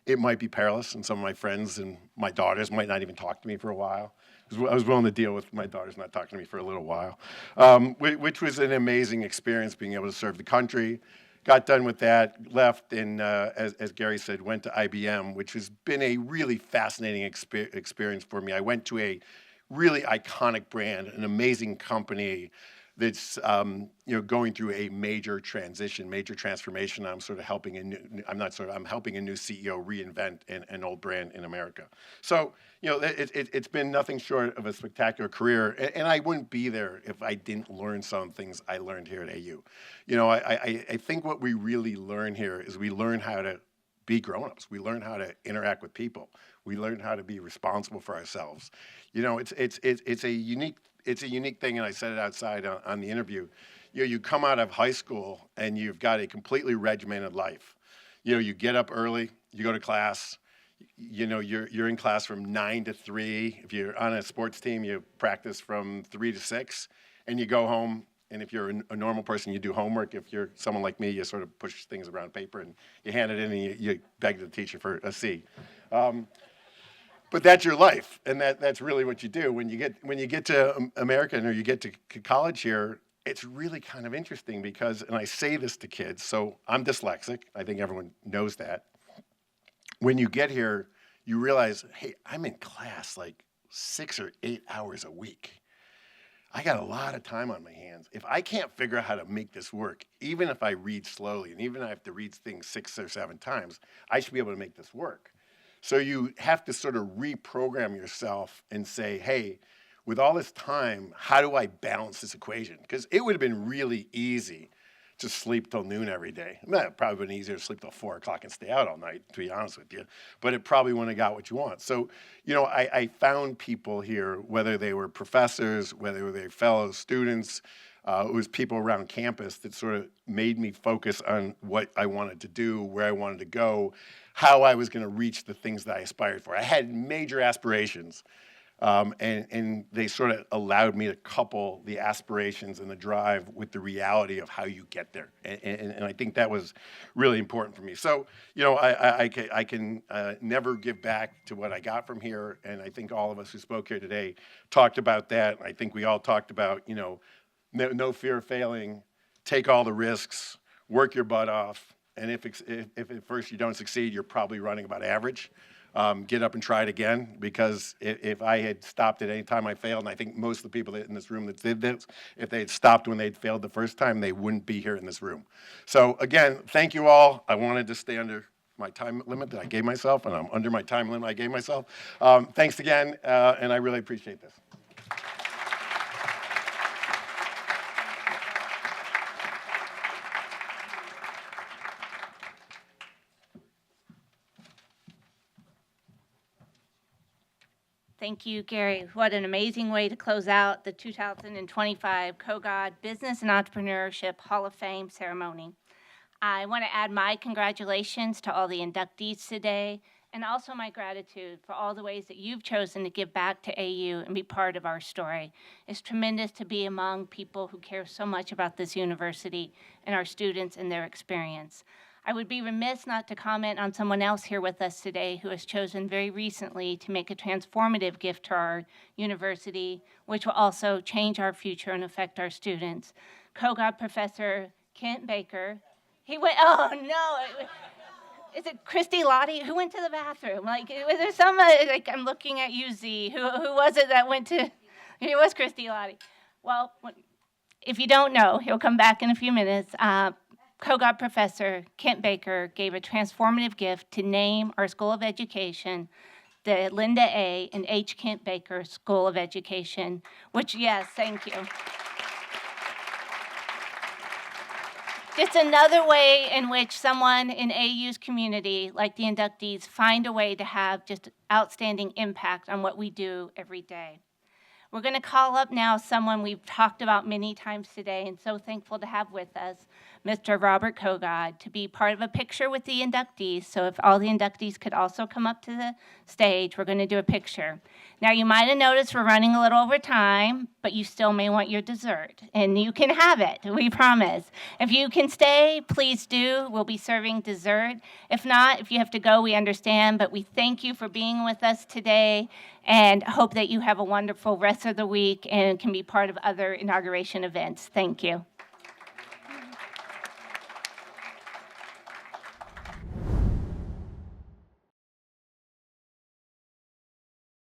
it might be perilous, and some of my friends and my daughters might not even talk to me for a while. I was willing to deal with my daughters not talking to me for a little while, which was an amazing experience, being able to serve the country. Got done with that, left, and as Gary said, went to IBM, which has been a really fascinating experience for me. I went to a really iconic brand, an amazing company that's going through a major transformation. I'm sort of helping I'm helping a new CEO reinvent an old brand in America. So it's been nothing short of a spectacular career, and I wouldn't be there if I didn't learn some things I learned here at AU. I think what we really learn here is we learn how to be grown-ups. We learn how to interact with people. We learn how to be responsible for ourselves. It's a unique thing, and I said it outside on the interview. You come out of high school and you've got a completely regimented life. You get up early, you go to class. You're in class from 9 to 3. If you're on a sports team, you practice from 3 to 6, and you go home. And if you're a normal person, you do homework. If you're someone like me, you sort of push things around paper and you hand it in and you beg the teacher for a C. But that's your life, and that's really what you do. When you get to America or you get to college here, it's really kind of interesting because, and I say this to kids, so I'm dyslexic. I think everyone knows that. When you get here, you realize, hey, I'm in class like 6 or 8 hours a week. I got a lot of time on my hands. If I can't figure out how to make this work, even if I read slowly, and even if I have to read things 6 or 7 times, I should be able to make this work. So you have to sort of reprogram yourself and say, hey, with all this time, how do I balance this equation? Because it would have been really easy to sleep till noon every day. It probably been easier to sleep till 4 o'clock and stay out all night, to be honest with you. But it probably wouldn't have got what you want. So, I found people here, whether they were professors, whether they were fellow students, it was people around campus that sort of made me focus on what I wanted to do, where I wanted to go, how I was going to reach the things that I aspired for. I had major aspirations. And they sort of allowed me to couple the aspirations and the drive with the reality of how you get there. And I think that was really important for me. So, I can never give back to what I got from here. And I think all of us who spoke here today talked about that. I think we all talked about, no fear of failing, take all the risks, work your butt off. And if at first you don't succeed, you're probably running about average. Get up and try it again, because if I had stopped at any time I failed, and I think most of the people in this room that did this, if they had stopped when they'd failed the first time, they wouldn't be here in this room. So again, thank you all. I wanted to stay under my time limit that I gave myself, and I'm under my time limit I gave myself. Thanks again, and I really appreciate this. Thank you, Gary. What an amazing way to close out the 2025 Kogod Business and Entrepreneurship Hall of Fame ceremony. I want to add my congratulations to all the inductees today, and also my gratitude for all the ways that you've chosen to give back to AU and be part of our story. It's tremendous to be among people who care so much about this university and our students and their experience. I would be remiss not to comment on someone else here with us today who has chosen very recently to make a transformative gift to our university, which will also change our future and affect our students. Kogod Professor Kent Baker, he went, oh no, is it Christy Lottie? Who went to the bathroom? Like, was there some, I'm looking at you, Z, who was it that went to, it was Christy Lottie. Well, if you don't know, he'll come back in a few minutes. Kogod Professor Kent Baker gave a transformative gift to name our School of Education the Linda A. and H. Kent Baker School of Education, which, yes, thank you. Just another way in which someone in AU's community, like the inductees, find a way to have just outstanding impact on what we do every day. We're going to call up now someone we've talked about many times today and so thankful to have with us, Mr. Robert Kogod, to be part of a picture with the inductees. So if all the inductees could also come up to the stage, we're going to do a picture. Now, you might have noticed we're running a little over time, but you still may want your dessert, and you can have it, we promise. If you can stay, please do. We'll be serving dessert. If not, if you have to go, we understand, but we thank you for being with us today and hope that you have a wonderful rest of the week and can be part of other inauguration events. Thank you.